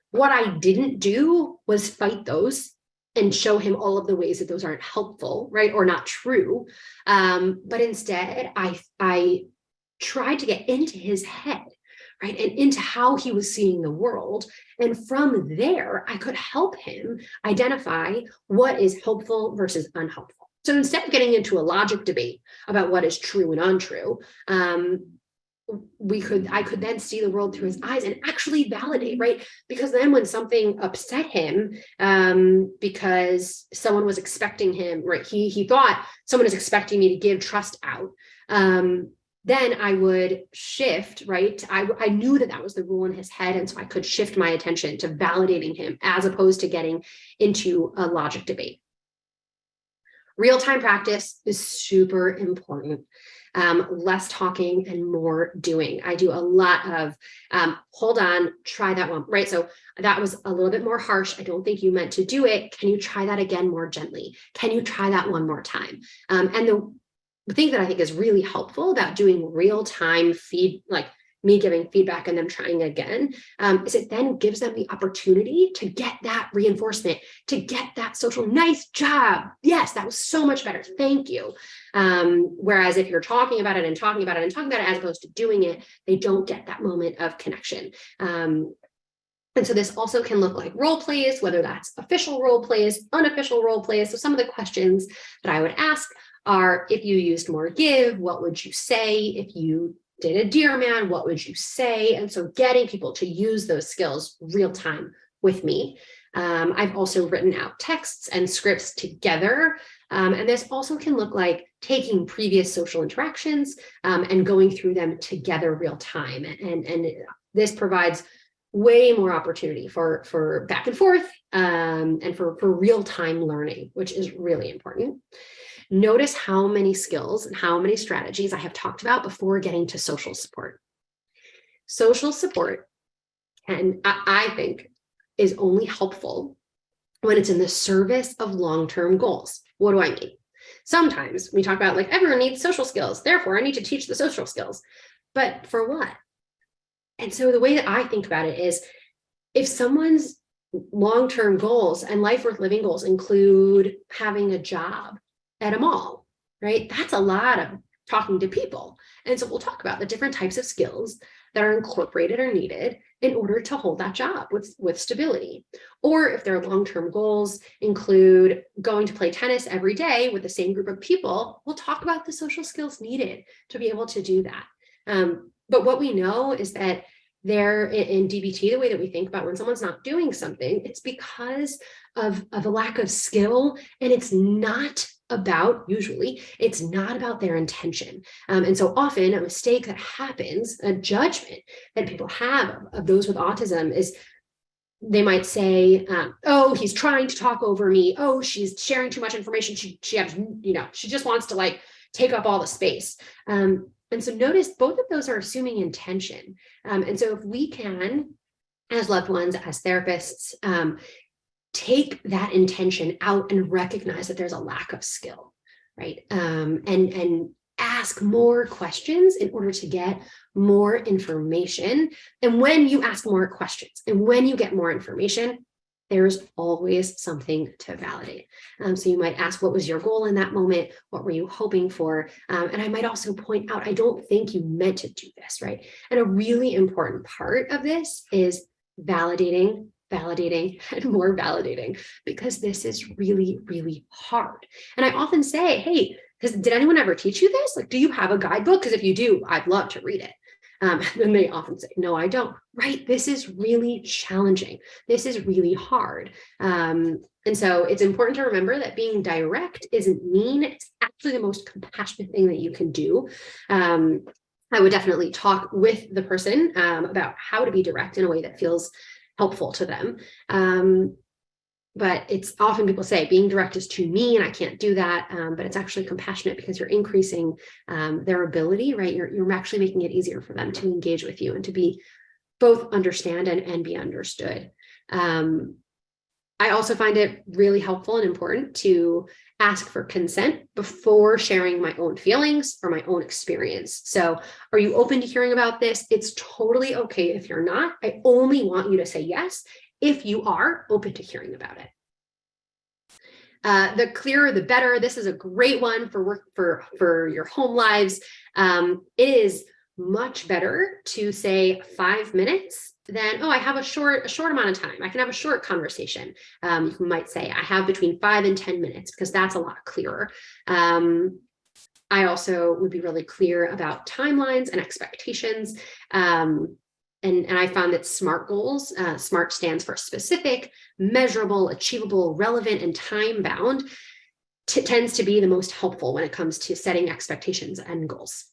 What I didn't do was fight those and show him all of the ways that those aren't helpful, right, or not true. But instead, I tried to get into his head, right, and into how he was seeing the world. And from there, I could help him identify what is helpful versus unhelpful. So instead of getting into a logic debate about what is true and untrue, I could then see the world through his eyes and actually validate, right? Because then when something upset him, because someone was expecting him, right? He thought someone is expecting me to give trust out. Then I would shift, right? I knew that was the rule in his head. And so I could shift my attention to validating him as opposed to getting into a logic debate. Real-time practice is super important. Less talking and more doing. I do a lot of, hold on, try that one, right? So that was a little bit more harsh. I don't think you meant to do it. Can you try that again more gently? Can you try that one more time? And the thing that I think is really helpful about doing real-time me giving feedback and them trying again, is it then gives them the opportunity to get that reinforcement, to get that social, nice job. Yes, that was so much better. Thank you. Whereas if you're talking about it and talking about it and talking about it, as opposed to doing it, they don't get that moment of connection. And so this also can look like role plays, whether that's official role plays, unofficial role plays. So some of the questions that I would ask are, if you used more give, what would you say? If you did a dear man, what would you say? And so getting people to use those skills real time with me. I've also written out texts and scripts together. And this also can look like taking previous social interactions and going through them together real time. And this provides way more opportunity for back and forth and for real-time learning, which is really important. Notice how many skills and how many strategies I have talked about before getting to social support. Social support, and I think, is only helpful when it's in the service of long-term goals. What do I mean? Sometimes we talk about, like, everyone needs social skills, therefore I need to teach the social skills. But for what? And so the way that I think about it is, if someone's long-term goals and life worth living goals include having a job at a mall, right? That's a lot of talking to people. And so we'll talk about the different types of skills that are incorporated or needed in order to hold that job with stability. Or if their long-term goals include going to play tennis every day with the same group of people, we'll talk about the social skills needed to be able to do that. But what we know is that there in DBT, the way that we think about when someone's not doing something, it's because of a lack of skill, and it's not about, usually, it's not about their intention. And so often a mistake that happens, a judgment that people have of those with autism is, they might say, oh, he's trying to talk over me. Oh, she's sharing too much information. She just wants to, like, take up all the space. And so notice both of those are assuming intention. And so if we can, as loved ones, as therapists, take that intention out and recognize that there's a lack of skill, right? And ask more questions in order to get more information. And when you ask more questions and when you get more information, there's always something to validate. So you might ask, what was your goal in that moment? What were you hoping for? And I might also point out, I don't think you meant to do this, right? And a really important part of this is validating, and more validating, because this is really, really hard. And I often say, hey, did anyone ever teach you this? Like, do you have a guidebook? Because if you do, I'd love to read it. And they often say, no, I don't. Right? This is really challenging. This is really hard. And so it's important to remember that being direct isn't mean. It's actually the most compassionate thing that you can do. I would definitely talk with the person about how to be direct in a way that feels helpful to them. But it's often people say being direct is too mean, I can't do that. But it's actually compassionate because you're increasing their ability, right? You're actually making it easier for them to engage with you and to be both understand and be understood. I also find it really helpful and important to ask for consent before sharing my own feelings or my own experience. So are you open to hearing about this? It's totally okay if you're not. I only want you to say yes if you are open to hearing about it. The clearer, the better. This is a great one for work for your home lives. It is much better to say 5 minutes than, oh, I have a short amount of time. I can have a short conversation. You might say I have between 5 and 10 minutes, because that's a lot clearer. I also would be really clear about timelines and expectations. And I found that SMART goals, SMART stands for specific, measurable, achievable, relevant, and time-bound, tends to be the most helpful when it comes to setting expectations and goals.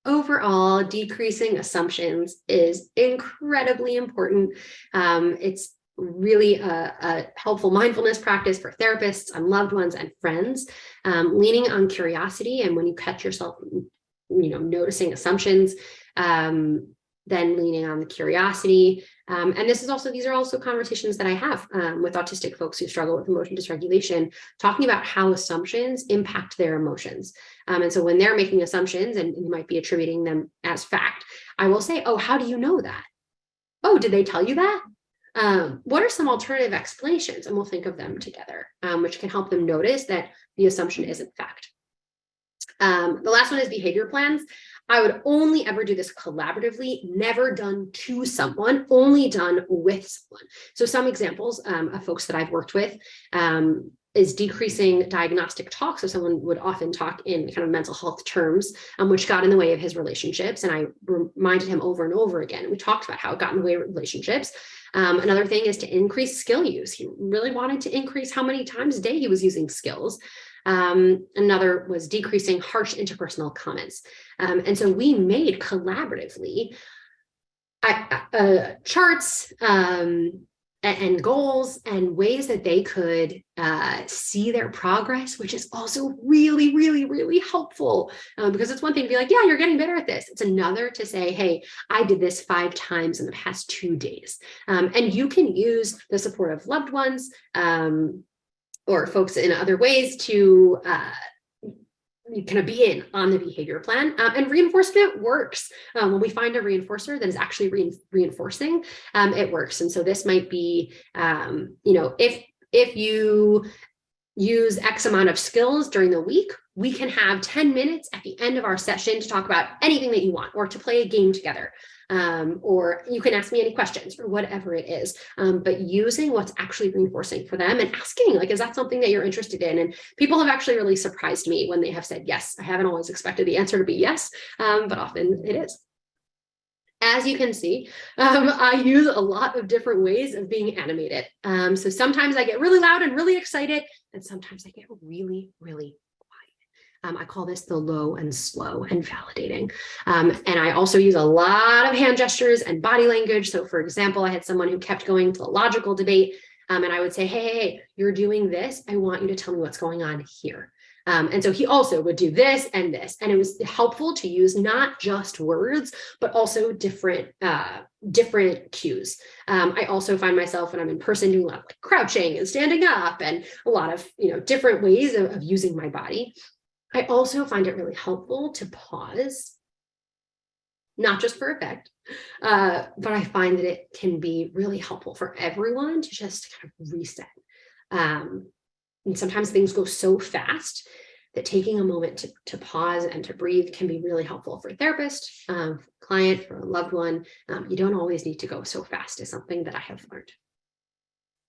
Overall, decreasing assumptions is incredibly important. It's really a helpful mindfulness practice for therapists and loved ones and friends, leaning on curiosity. And when you catch yourself, noticing assumptions, then leaning on the curiosity. And these are also conversations that I have with autistic folks who struggle with emotion dysregulation, talking about how assumptions impact their emotions. And so when they're making assumptions and you might be attributing them as fact, I will say, oh, how do you know that? Oh, did they tell you that? What are some alternative explanations? And we'll think of them together, which can help them notice that the assumption isn't fact. The last one is behavior plans. I would only ever do this collaboratively, never done to someone, only done with someone. So some examples of folks that I've worked with is decreasing diagnostic talk. So someone would often talk in kind of mental health terms, which got in the way of his relationships. And I reminded him over and over again. And we talked about how it got in the way of relationships. Another thing is to increase skill use. He really wanted to increase how many times a day he was using skills. Another was decreasing harsh interpersonal comments. And so we made collaboratively charts and goals and ways that they could see their progress, which is also really, really, really helpful, because it's one thing to be like, yeah, you're getting better at this. It's another to say, hey, I did this 5 times in the past 2 days. And you can use the support of loved ones or folks in other ways to kind of be in on the behavior plan. And reinforcement works. When we find a reinforcer that is actually reinforcing, it works. And so this might be, if you use X amount of skills during the week, we can have 10 minutes at the end of our session to talk about anything that you want, or to play a game together. Or you can ask me any questions or whatever it is, but using what's actually reinforcing for them and asking, like, is that something that you're interested in? And people have actually really surprised me when they have said yes. I haven't always expected the answer to be yes, but often it is. As you can see, I use a lot of different ways of being animated. So sometimes I get really loud and really excited, and sometimes I get really, really I call this the low and slow and validating. And I also use a lot of hand gestures and body language. So for example, I had someone who kept going to the logical debate, and I would say, hey, you're doing this. I want you to tell me what's going on here. And so he also would do this and this. And it was helpful to use not just words, but also different cues. I also find myself when I'm in person doing a lot of like crouching and standing up and a lot of different ways of using my body. I also find it really helpful to pause, not just for effect, but I find that it can be really helpful for everyone to just kind of reset. And sometimes things go so fast that taking a moment to pause and to breathe can be really helpful for a therapist, client, for a loved one. You don't always need to go so fast is something that I have learned.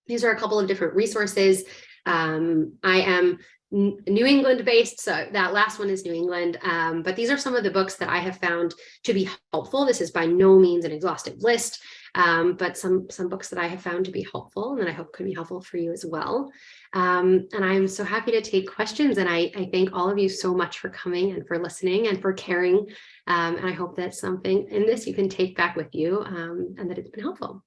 These are a couple of different resources. I am New England based, so that last one is New England, but these are some of the books that I have found to be helpful. This is by no means an exhaustive list, but some books that I have found to be helpful and that I hope could be helpful for you as well. And I'm so happy to take questions, and I thank all of you so much for coming and for listening and for caring, and I hope that something in this you can take back with you, and that it's been helpful.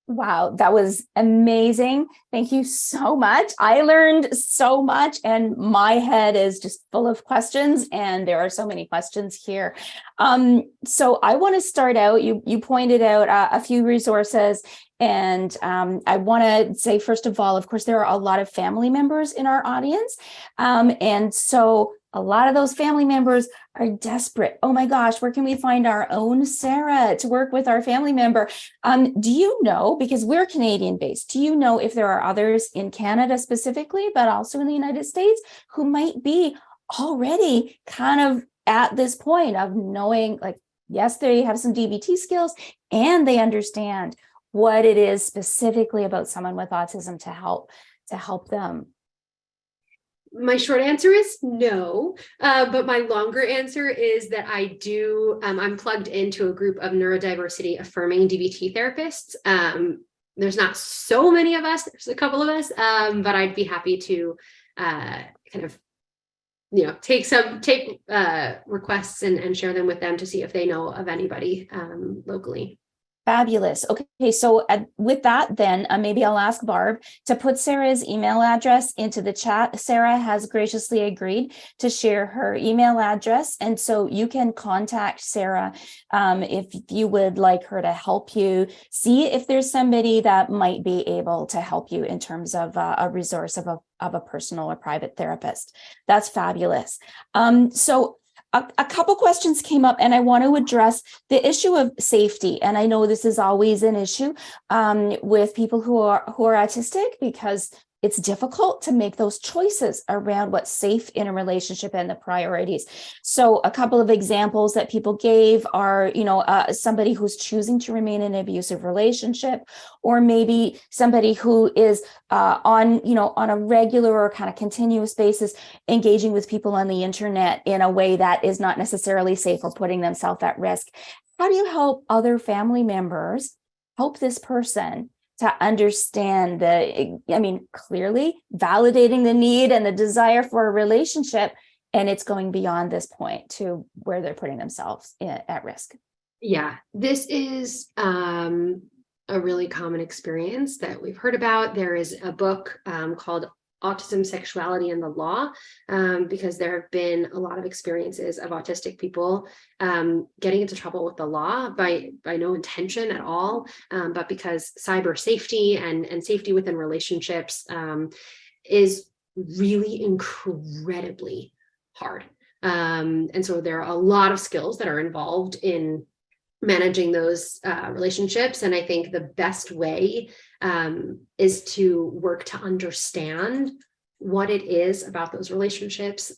Wow, that was amazing. Thank you so much. I learned so much, and my head is just full of questions, and there are so many questions here. So I want to start out, you pointed out a few resources, and I want to say, first of all, of course, there are a lot of family members in our audience. And so a lot of those family members are desperate. Oh my gosh, where can we find our own Sarah to work with our family member? Do you know, because we're Canadian based, do you know if there are others in Canada specifically, but also in the United States, who might be already kind of at this point of knowing, like, yes, they have some DBT skills and they understand what it is specifically about someone with autism to help them? My short answer is no, but my longer answer is that I do, I'm plugged into a group of neurodiversity affirming DBT therapists. There's not so many of us, there's a couple of us, but I'd be happy to kind of, take requests and share them with them to see if they know of anybody locally. Fabulous. Okay, so with that, then maybe I'll ask Barb to put Sarah's email address into the chat. Sarah has graciously agreed to share her email address, and so you can contact Sarah if you would like her to help you see if there's somebody that might be able to help you in terms of a resource of a personal or private therapist. That's fabulous. So a couple questions came up, and I want to address the issue of safety. And I know this is always an issue with people who are autistic, because it's difficult to make those choices around what's safe in a relationship and the priorities. So a couple of examples that people gave are, somebody who's choosing to remain in an abusive relationship, or maybe somebody who is on a regular or kind of continuous basis engaging with people on the internet in a way that is not necessarily safe, or putting themselves at risk. How do you help other family members help this person to understand clearly validating the need and the desire for a relationship, and it's going beyond this point to where they're putting themselves at risk? Yeah, this is a really common experience that we've heard about. There is a book called Autism, Sexuality, and the Law, because there have been a lot of experiences of autistic people getting into trouble with the law by no intention at all, but because cyber safety and safety within relationships is really incredibly hard. And so there are a lot of skills that are involved in managing those relationships. And I think the best way is to work to understand what it is about those relationships,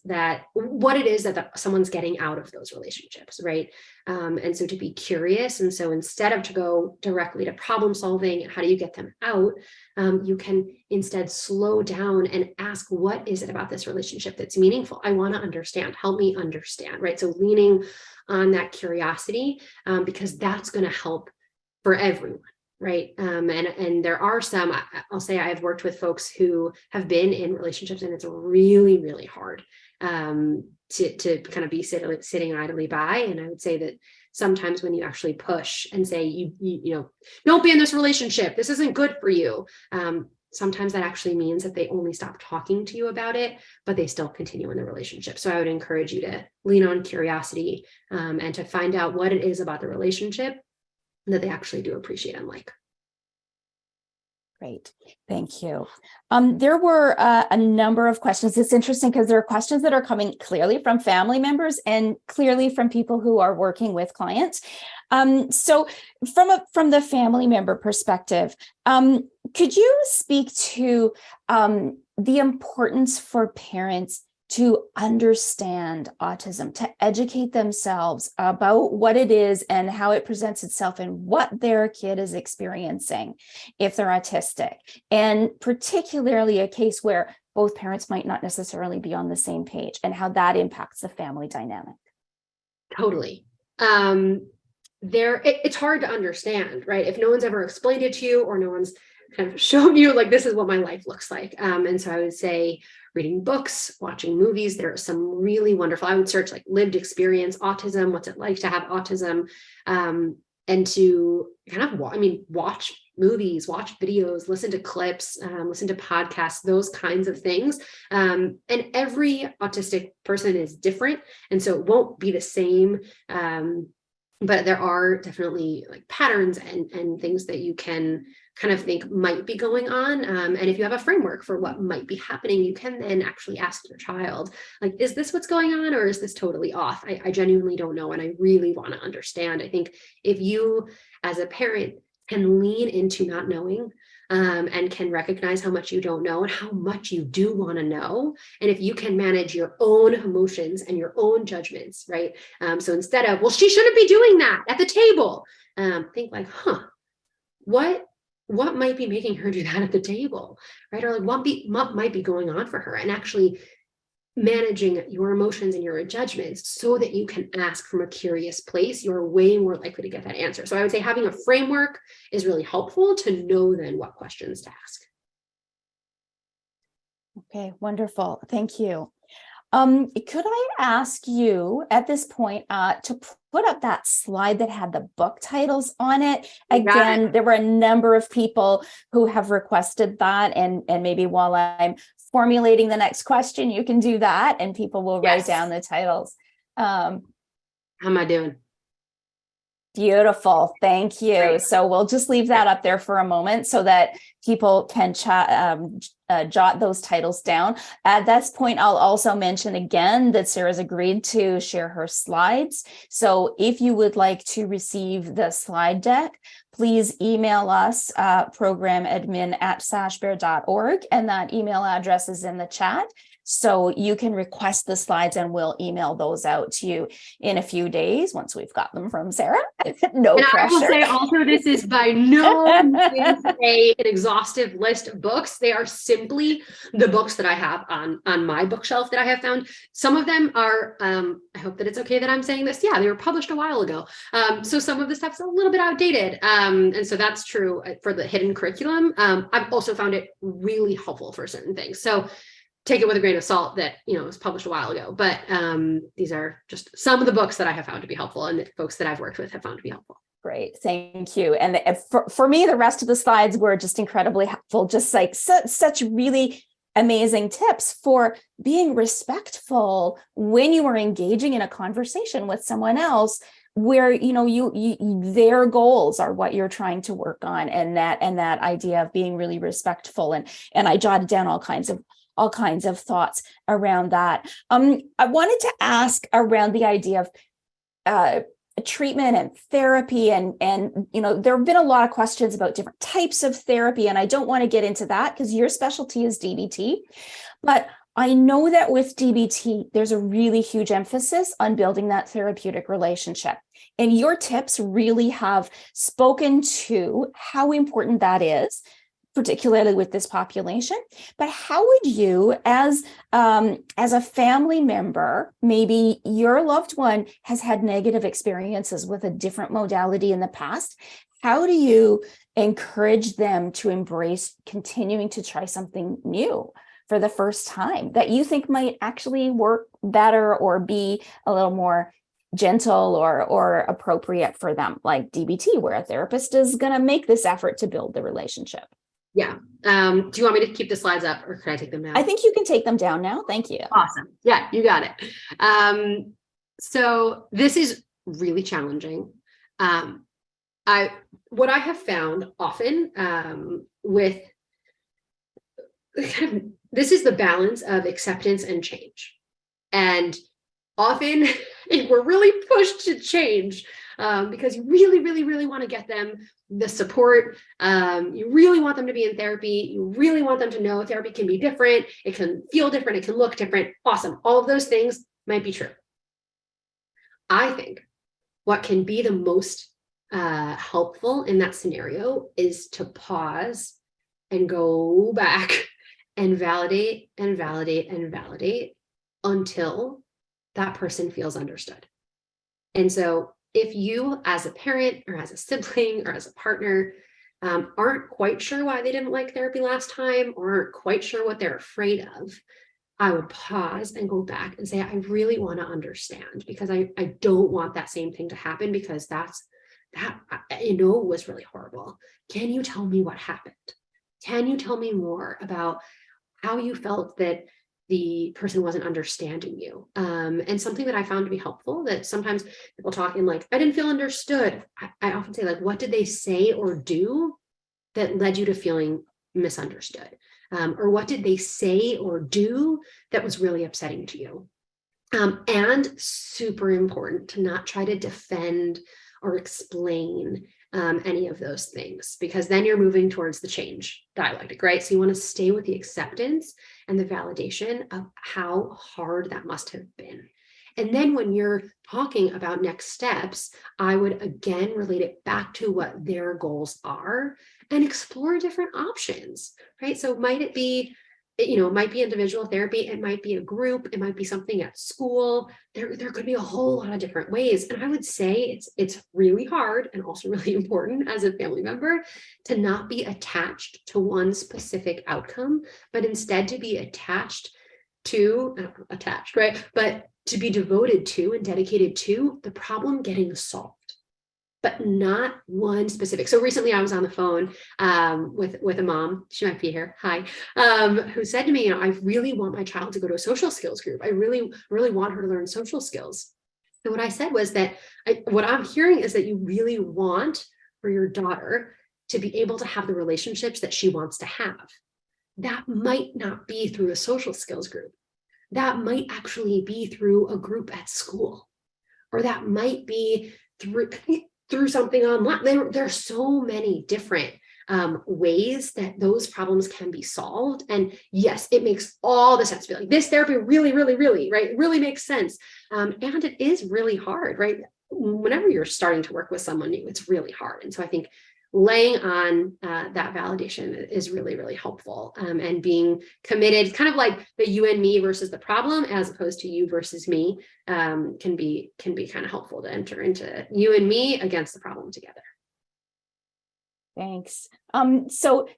what it is that someone's getting out of those relationships, right? And so to be curious. And so instead of to go directly to problem solving, how do you get them out? You can instead slow down and ask, what is it about this relationship that's meaningful? I want to understand. Help me understand, right? So leaning on that curiosity, because that's going to help for everyone. Right. And there are some, I'll say I've worked with folks who have been in relationships, and it's really, really hard to kind of be sitting idly by. And I would say that sometimes when you actually push and say, you don't be in this relationship, this isn't good for you. Sometimes that actually means that they only stop talking to you about it, but they still continue in the relationship. So I would encourage you to lean on curiosity and to find out what it is about the relationship that they actually do appreciate and like. Great, thank you. There were a number of questions. It's interesting because there are questions that are coming clearly from family members and clearly from people who are working with clients. So from the family member perspective, could you speak to the importance for parents to understand autism, to educate themselves about what it is and how it presents itself and what their kid is experiencing if they're autistic, and particularly a case where both parents might not necessarily be on the same page, and how that impacts the family dynamic? Totally. It's hard to understand, right? If no one's ever explained it to you, or no one's kind of shown you, like, this is what my life looks like. And so I would say reading books, watching movies. There are some really wonderful, I would search like lived experience autism, what's it like to have autism, and to kind of, watch movies, watch videos, listen to clips, listen to podcasts, those kinds of things. And every autistic person is different. And so it won't be the same. But there are definitely like patterns and things that you can kind of think might be going on. And if you have a framework for what might be happening, you can then actually ask your child, like, is this what's going on, or is this totally off? I genuinely don't know. And I really want to understand. I think if you as a parent can lean into not knowing, and can recognize how much you don't know and how much you do want to know. And if you can manage your own emotions and your own judgments, right? So instead of, well, she shouldn't be doing that at the table, think like, what might be making her do that at the table, right? Or like what might be going on for her, and actually managing your emotions and your judgments so that you can ask from a curious place, you're way more likely to get that answer. So I would say having a framework is really helpful to know then what questions to ask. Okay, wonderful. Thank you. Could I ask you at this point to put up that slide that had the book titles on it. Again, there were a number of people who have requested that, and maybe while I'm formulating the next question, you can do that and people will write down the titles. How am I doing? Beautiful. Thank you. Great. So we'll just leave that up there for a moment so that people can jot those titles down. At this point, I'll also mention again that Sarah's agreed to share her slides. So if you would like to receive the slide deck, please email us programadmin@sashbear.org, and that email address is in the chat. So you can request the slides and we'll email those out to you in a few days once we've got them from Sarah. No and pressure. I will say also, this is by no means an exhaustive list of books. They are simply the books that I have on my bookshelf that I have found. Some of them are, I hope that it's okay that I'm saying this. Yeah, they were published a while ago. So some of the stuff's a little bit outdated. And so that's true for the hidden curriculum. I've also found it really helpful for certain things. So take it with a grain of salt that, it was published a while ago, but these are just some of the books that I have found to be helpful and that folks that I've worked with have found to be helpful. Great. Thank you. And for me, the rest of the slides were just incredibly helpful, just like such really amazing tips for being respectful when you are engaging in a conversation with someone else, where their goals are what you're trying to work on, and that idea of being really respectful. And I jotted down all kinds of thoughts around that. I wanted to ask around the idea of treatment and therapy, and there have been a lot of questions about different types of therapy, and I don't want to get into that because your specialty is DBT, but I know that with DBT, there's a really huge emphasis on building that therapeutic relationship. And your tips really have spoken to how important that is, particularly with this population. But how would you, as a family member, maybe your loved one has had negative experiences with a different modality in the past, how do you encourage them to embrace continuing to try something new for the first time that you think might actually work better or be a little more gentle or appropriate for them, like DBT, where a therapist is going to make this effort to build the relationship? Yeah. Do you want me to keep the slides up, or can I take them down? I think you can take them down now. Thank you. Awesome. Yeah, you got it. So this is really challenging. What I have found often with this is the balance of acceptance and change. And often we're really pushed to change because you really, really, really want to get them the support. You really want them to be in therapy. You really want them to know therapy can be different. It can feel different. It can look different. Awesome. All of those things might be true. I think what can be the most helpful in that scenario is to pause and go back and validate and validate and validate until that person feels understood. And so if you, as a parent or as a sibling or as a partner, aren't quite sure why they didn't like therapy last time, or aren't quite sure what they're afraid of, I would pause and go back and say, I really want to understand, because I don't want that same thing to happen, because that was really horrible. Can you tell me what happened? Can you tell me more about how you felt that the person wasn't understanding you? And something that I found to be helpful, that sometimes people talk in like, I didn't feel understood. I often say, like, what did they say or do that led you to feeling misunderstood? Or what did they say or do that was really upsetting to you? And super important to not try to defend or explain any of those things, because then you're moving towards the change dialectic, right? So you want to stay with the acceptance and the validation of how hard that must have been. And then when you're talking about next steps, I would again relate it back to what their goals are and explore different options, right? So might it be, it might be individual therapy, it might be a group, it might be something at school. There could be a whole lot of different ways. And I would say it's really hard and also really important as a family member to not be attached to one specific outcome, but instead to be attached, right? But to be devoted to and dedicated to the problem getting solved, but not one specific. So recently I was on the phone with a mom, she might be here, hi, who said to me, I really want my child to go to a social skills group. I really, really want her to learn social skills. And what I said was that what I'm hearing is that you really want for your daughter to be able to have the relationships that she wants to have. That might not be through a social skills group. That might actually be through a group at school, or that might be through something online. There are so many different ways that those problems can be solved. And yes, it makes all the sense. Like, this therapy really, really, really, right? It really makes sense. And it is really hard, right? Whenever you're starting to work with someone new, it's really hard. And so I think laying on that validation is really, really helpful, and being committed, kind of like the you and me versus the problem, as opposed to you versus me, can be kind of helpful to enter into you and me against the problem together. Thanks. So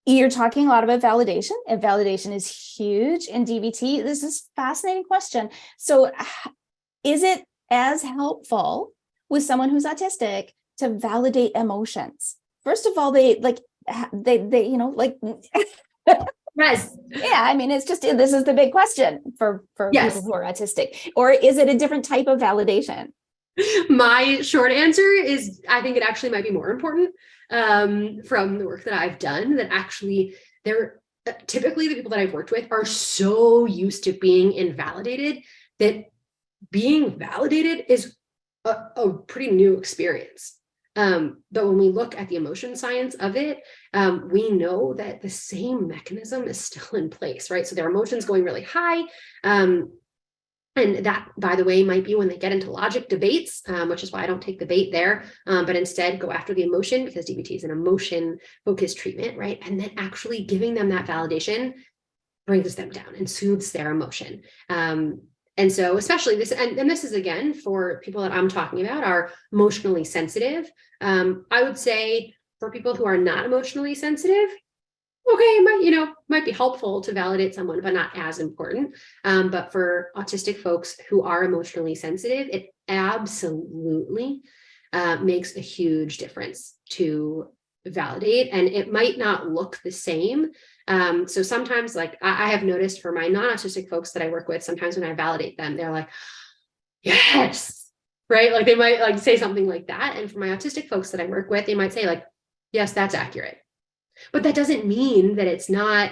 you're talking a lot about validation, and validation is huge in DBT. This is a fascinating question. So is it as helpful with someone who's autistic to validate emotions? First of all, they you know, like, yes. Yeah, I mean, it's just, this is the big question for yes. people who are autistic. Or is it a different type of validation? My short answer is, I think it actually might be more important, from the work that I've done, that actually typically the people that I've worked with are so used to being invalidated that being validated is a pretty new experience. But when we look at the emotion science of it, we know that the same mechanism is still in place, right? So their emotions going really high. And that, by the way, might be when they get into logic debates, which is why I don't take the bait there, but instead go after the emotion, because DBT is an emotion-focused treatment, right? And then actually giving them that validation brings them down and soothes their emotion. And so especially this, and this is, again, for people that I'm talking about are emotionally sensitive. I would say for people who are not emotionally sensitive, okay, it might be helpful to validate someone, but not as important. But for autistic folks who are emotionally sensitive, it absolutely makes a huge difference to validate, and it might not look the same. So sometimes, like I have noticed for my non-autistic folks that I work with, sometimes when I validate them, they're like, yes, right? Like they might like say something like that. And for my autistic folks that I work with, they might say like, yes, that's accurate. But that doesn't mean that it's not,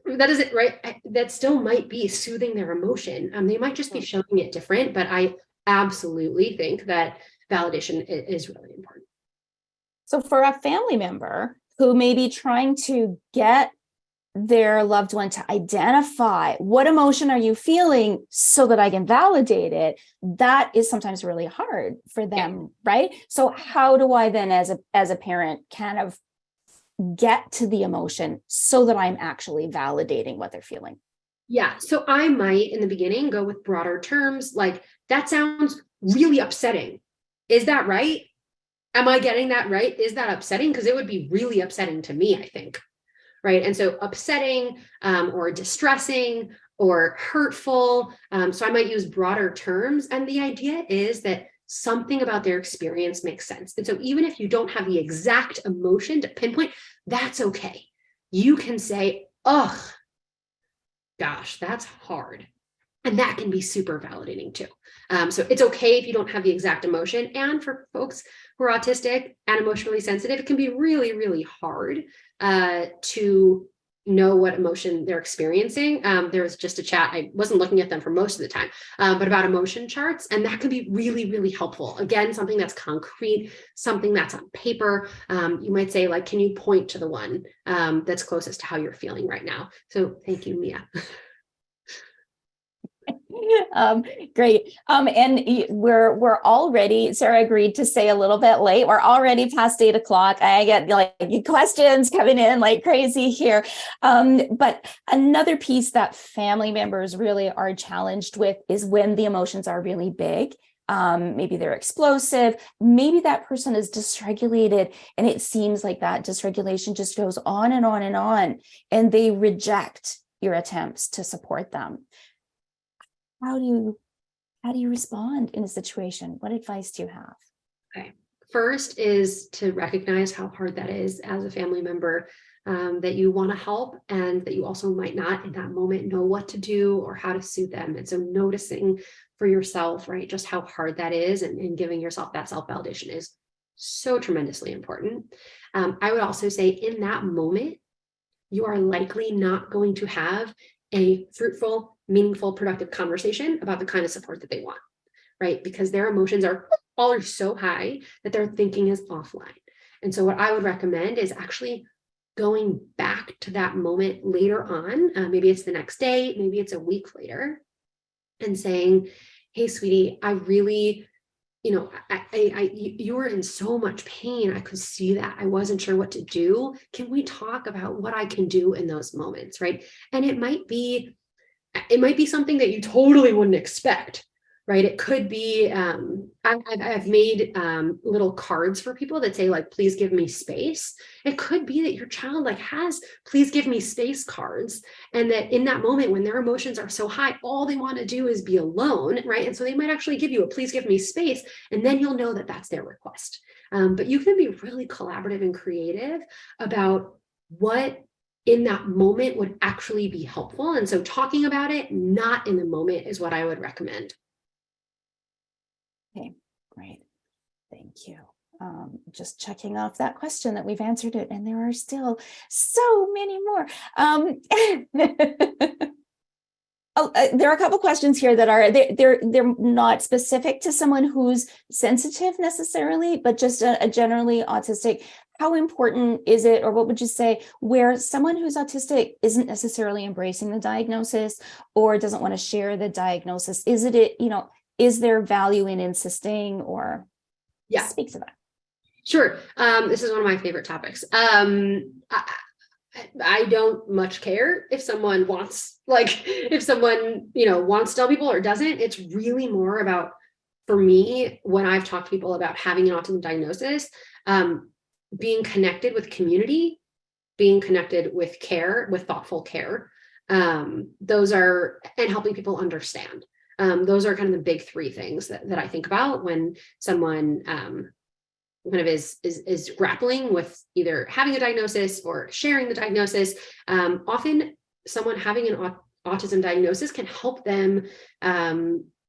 that isn't right. That still might be soothing their emotion. They might just be showing it different, but I absolutely think that validation is really important. So for a family member who may be trying to get their loved one to identify what emotion are you feeling so that I can validate it, that is sometimes really hard for them, right? So how do I then, as a parent, kind of get to the emotion so that I'm actually validating what they're feeling? Yeah. So I might, in the beginning, go with broader terms like, that sounds really upsetting. Is that right? Am I getting that right? Is that upsetting? Because it would be really upsetting to me, I think. Right. And so upsetting, or distressing or hurtful. So I might use broader terms. And the idea is that something about their experience makes sense. And so even if you don't have the exact emotion to pinpoint, that's okay. You can say, oh, gosh, that's hard. And that can be super validating too. So it's okay if you don't have the exact emotion. And for folks who are autistic and emotionally sensitive, it can be really, really hard to know what emotion they're experiencing. There was just a chat, I wasn't looking at them for most of the time, but about emotion charts. And that can be really, really helpful. Again, something that's concrete, something that's on paper. You might say, like, can you point to the one that's closest to how you're feeling right now? So thank you, Mia. Great. And we're already, Sarah agreed to stay a little bit late. We're already past 8 o'clock. I get like questions coming in like crazy here. But another piece that family members really are challenged with is when the emotions are really big. Maybe they're explosive. Maybe that person is dysregulated, and it seems like that dysregulation just goes on and on and on, and they reject your attempts to support them. How do you how do you respond in a situation? What advice do you have? Okay. First is to recognize how hard that is as a family member, that you want to help and that you also might not in that moment know what to do or how to soothe them. And so noticing for yourself, right, just how hard that is, and giving yourself that self-validation is so tremendously important. I would also say in that moment, you are likely not going to have a fruitful, meaningful, productive conversation about the kind of support that they want, right? Because their emotions are so high that their thinking is offline. And so what I would recommend is actually going back to that moment later on, maybe it's the next day, maybe it's a week later, and saying, hey, sweetie, I really, you were in so much pain. I could see that. I wasn't sure what to do. Can we talk about what I can do in those moments, right? And it might be something that you totally wouldn't expect, right? It could be, I've made little cards for people that say like, please give me space. It could be that your child has, please give me space cards. And that in that moment, when their emotions are so high, all they want to do is be alone, right? And so they might actually give you a, please give me space. And then you'll know that that's their request. But you can be really collaborative and creative about what in that moment would actually be helpful. And so talking about it, not in the moment, is what I would recommend. Okay, great. Thank you. Just checking off that question that we've answered it, and there are still so many more. There are a couple questions here that are they're not specific to someone who's sensitive necessarily, but just a generally autistic. How important is it, or what would you say, where someone who's autistic isn't necessarily embracing the diagnosis or doesn't want to share the diagnosis? Is there value in insisting, or speak to that? Sure. This is one of my favorite topics. I don't much care if someone wants, wants to tell people or doesn't. It's really more about, for me, when I've talked to people about having an autism diagnosis, being connected with community, being connected with care, with thoughtful care. Those are, and helping people understand. Those are kind of the big three things that I think about when someone kind of is grappling with either having a diagnosis or sharing the diagnosis. Often someone having an autism diagnosis can help them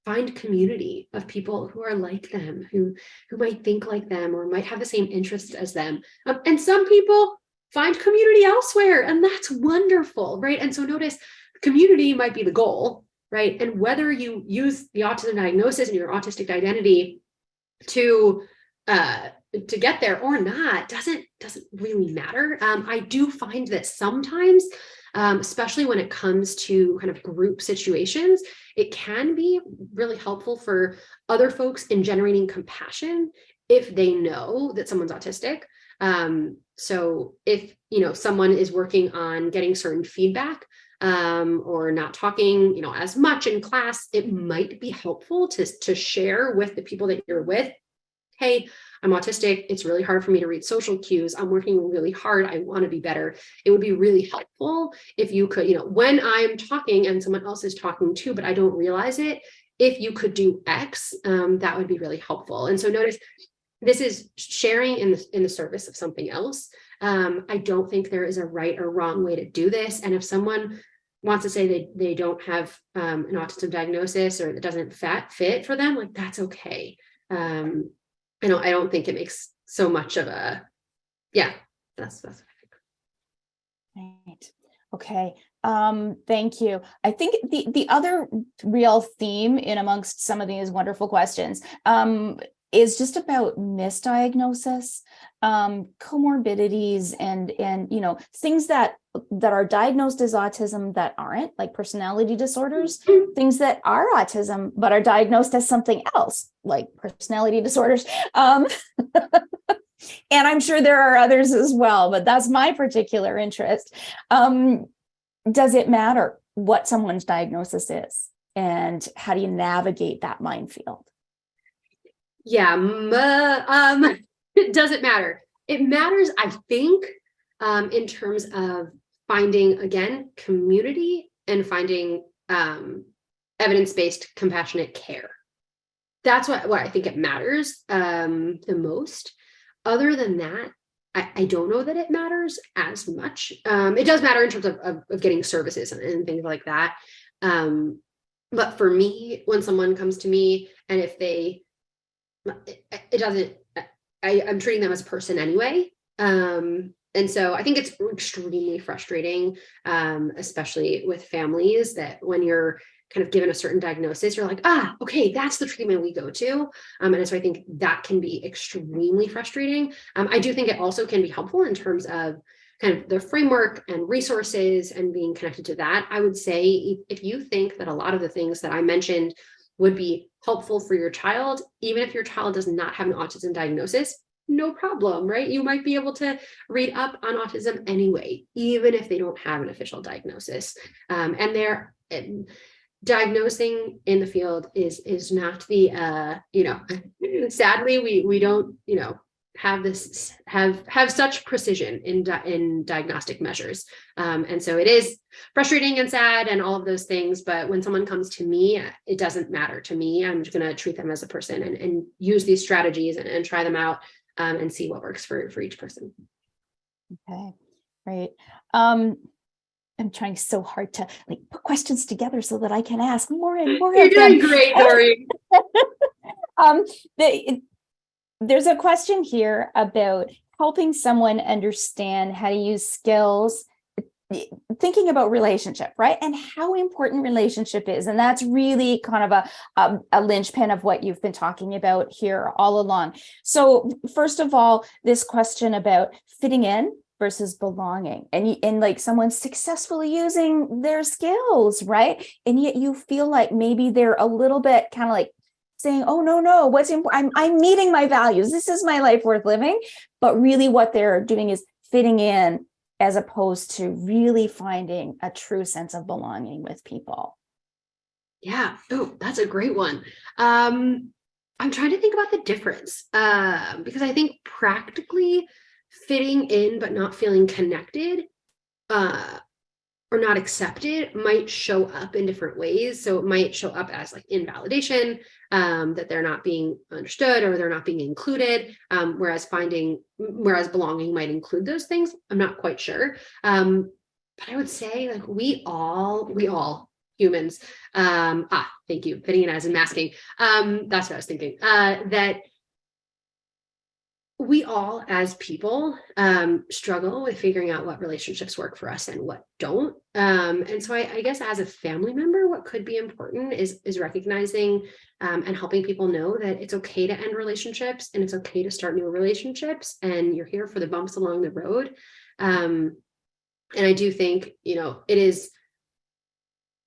find community of people who are like them, who might think like them or might have the same interests as them. And some people find community elsewhere, and that's wonderful, right? And so notice community might be the goal, right? And whether you use the autism diagnosis and your autistic identity to get there or not doesn't really matter. I do find that sometimes, especially when it comes to kind of group situations, it can be really helpful for other folks in generating compassion if they know that someone's autistic. So if someone is working on getting certain feedback, or not talking as much in class, it might be helpful to share with the people that you're with, hey, I'm autistic. It's really hard for me to read social cues. I'm working really hard. I want to be better. It would be really helpful if you could, when I'm talking and someone else is talking too, but I don't realize it, if you could do X, that would be really helpful. And so notice this is sharing in the service of something else. I don't think there is a right or wrong way to do this. And if someone wants to say they don't have an autism diagnosis or it doesn't fit for them, that's okay. I don't think it makes so much of a, that's what I think. Right. Okay. Thank you. I think the other real theme in amongst some of these wonderful questions, is just about misdiagnosis, comorbidities, and things that are diagnosed as autism that aren't, like personality disorders, things that are autism but are diagnosed as something else, like personality disorders. And I'm sure there are others as well, but that's my particular interest. Does it matter what someone's diagnosis is, and how do you navigate that minefield? It doesn't matter. It matters, I think, in terms of finding, again, community and finding evidence-based compassionate care, that's what I think it matters the most. Other than that, I don't know that it matters as much. It does matter in terms of getting services and things like that. But for me, when someone comes to me and if I'm treating them as a person anyway. And so I think it's extremely frustrating, especially with families, that when you're kind of given a certain diagnosis, you're like, okay, that's the treatment we go to. And so I think that can be extremely frustrating. I do think it also can be helpful in terms of kind of the framework and resources and being connected to that. I would say if you think that a lot of the things that I mentioned would be helpful for your child, even if your child does not have an autism diagnosis, no problem, right? You might be able to read up on autism anyway, even if they don't have an official diagnosis. And diagnosing in the field is not the sadly we don't have such precision in diagnostic measures, and so it is frustrating and sad and all of those things. But when someone comes to me, it doesn't matter to me. I'm just going to treat them as a person and use these strategies and try them out, and see what works for each person. Okay, great. I'm trying so hard to put questions together so that I can ask more and more. You're doing great, Dory. There's a question here about helping someone understand how to use skills, thinking about relationship, right? And how important relationship is. And that's really kind of a linchpin of what you've been talking about here all along. So first of all, this question about fitting in versus belonging, and like someone successfully using their skills, right? And yet you feel like maybe they're a little bit kind of like saying, oh, no, what's important? I'm meeting my values. This is my life worth living. But really what they're doing is fitting in as opposed to really finding a true sense of belonging with people. Yeah. Oh, that's a great one. I'm trying to think about the difference, because I think practically fitting in but not feeling connected or not accepted might show up in different ways. So it might show up as like invalidation, that they're not being understood or they're not being included, whereas belonging might include those things. I'm not quite sure. But I would say like we all humans, thank you, fitting in as in masking. That's what I was thinking, that we all as people struggle with figuring out what relationships work for us and what don't. And so I guess as a family member, what could be important is recognizing and helping people know that it's okay to end relationships and it's okay to start new relationships, and you're here for the bumps along the road. And I do think, it is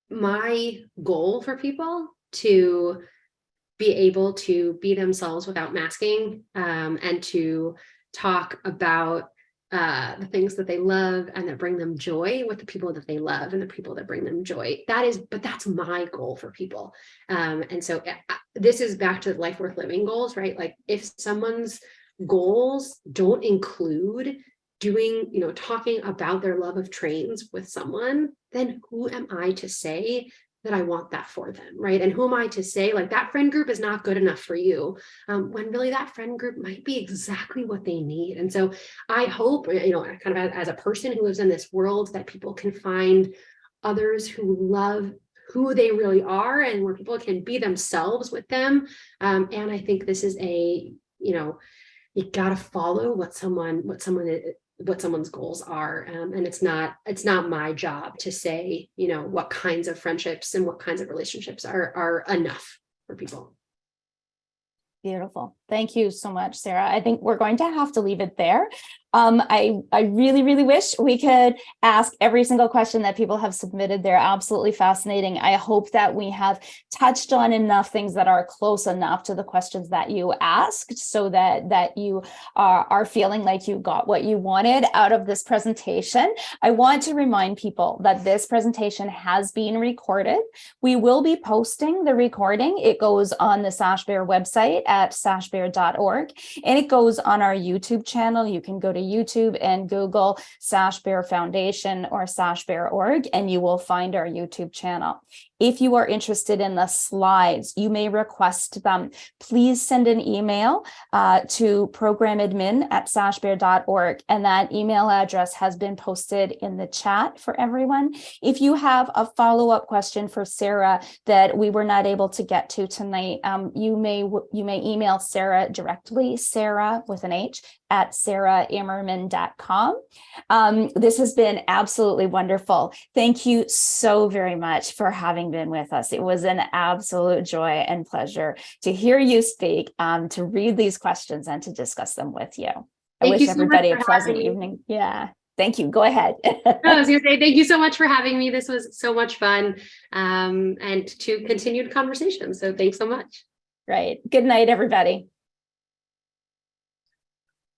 my goal for people to be able to be themselves without masking, and to talk about the things that they love and that bring them joy with the people that they love and the people that bring them joy. But that's my goal for people. And so this is back to life worth living goals, right? Like if someone's goals don't include talking about their love of trains with someone, then who am I to say that I want that for them, right? And who am I to say like that friend group is not good enough for you, when really that friend group might be exactly what they need. And so I hope, kind of as a person who lives in this world, that people can find others who love who they really are and where people can be themselves with them. And I think this is you gotta follow what someone's goals are, and it's not my job to say what kinds of friendships and what kinds of relationships are enough for people. Beautiful. Thank you so much, Sarah. I think we're going to have to leave it there. I really, really wish we could ask every single question that people have submitted. They're absolutely fascinating. I hope that we have touched on enough things that are close enough to the questions that you asked, so that you are feeling like you got what you wanted out of this presentation. I want to remind people that this presentation has been recorded. We will be posting the recording. It goes on the Sashbear website at sashbear.org, and it goes on our YouTube channel. You can go to YouTube and Google Sashbear Foundation or Sashbear.org, and you will find our YouTube channel. If you are interested in the slides, you may request them. Please send an email to programadmin@sashbear.org, and that email address has been posted in the chat for everyone. If you have a follow-up question for Sarah that we were not able to get to tonight, you may email Sarah directly, Sarah with an H, at sarahimmerman.com. This has been absolutely wonderful. Thank you so very much for having been with us. It was an absolute joy and pleasure to hear you speak, to read these questions and to discuss them with you. I wish everybody a pleasant evening. Yeah. Thank you. Go ahead. I was going to say, thank you so much for having me. This was so much fun, and to continued conversation. So thanks so much. Right. Good night, everybody.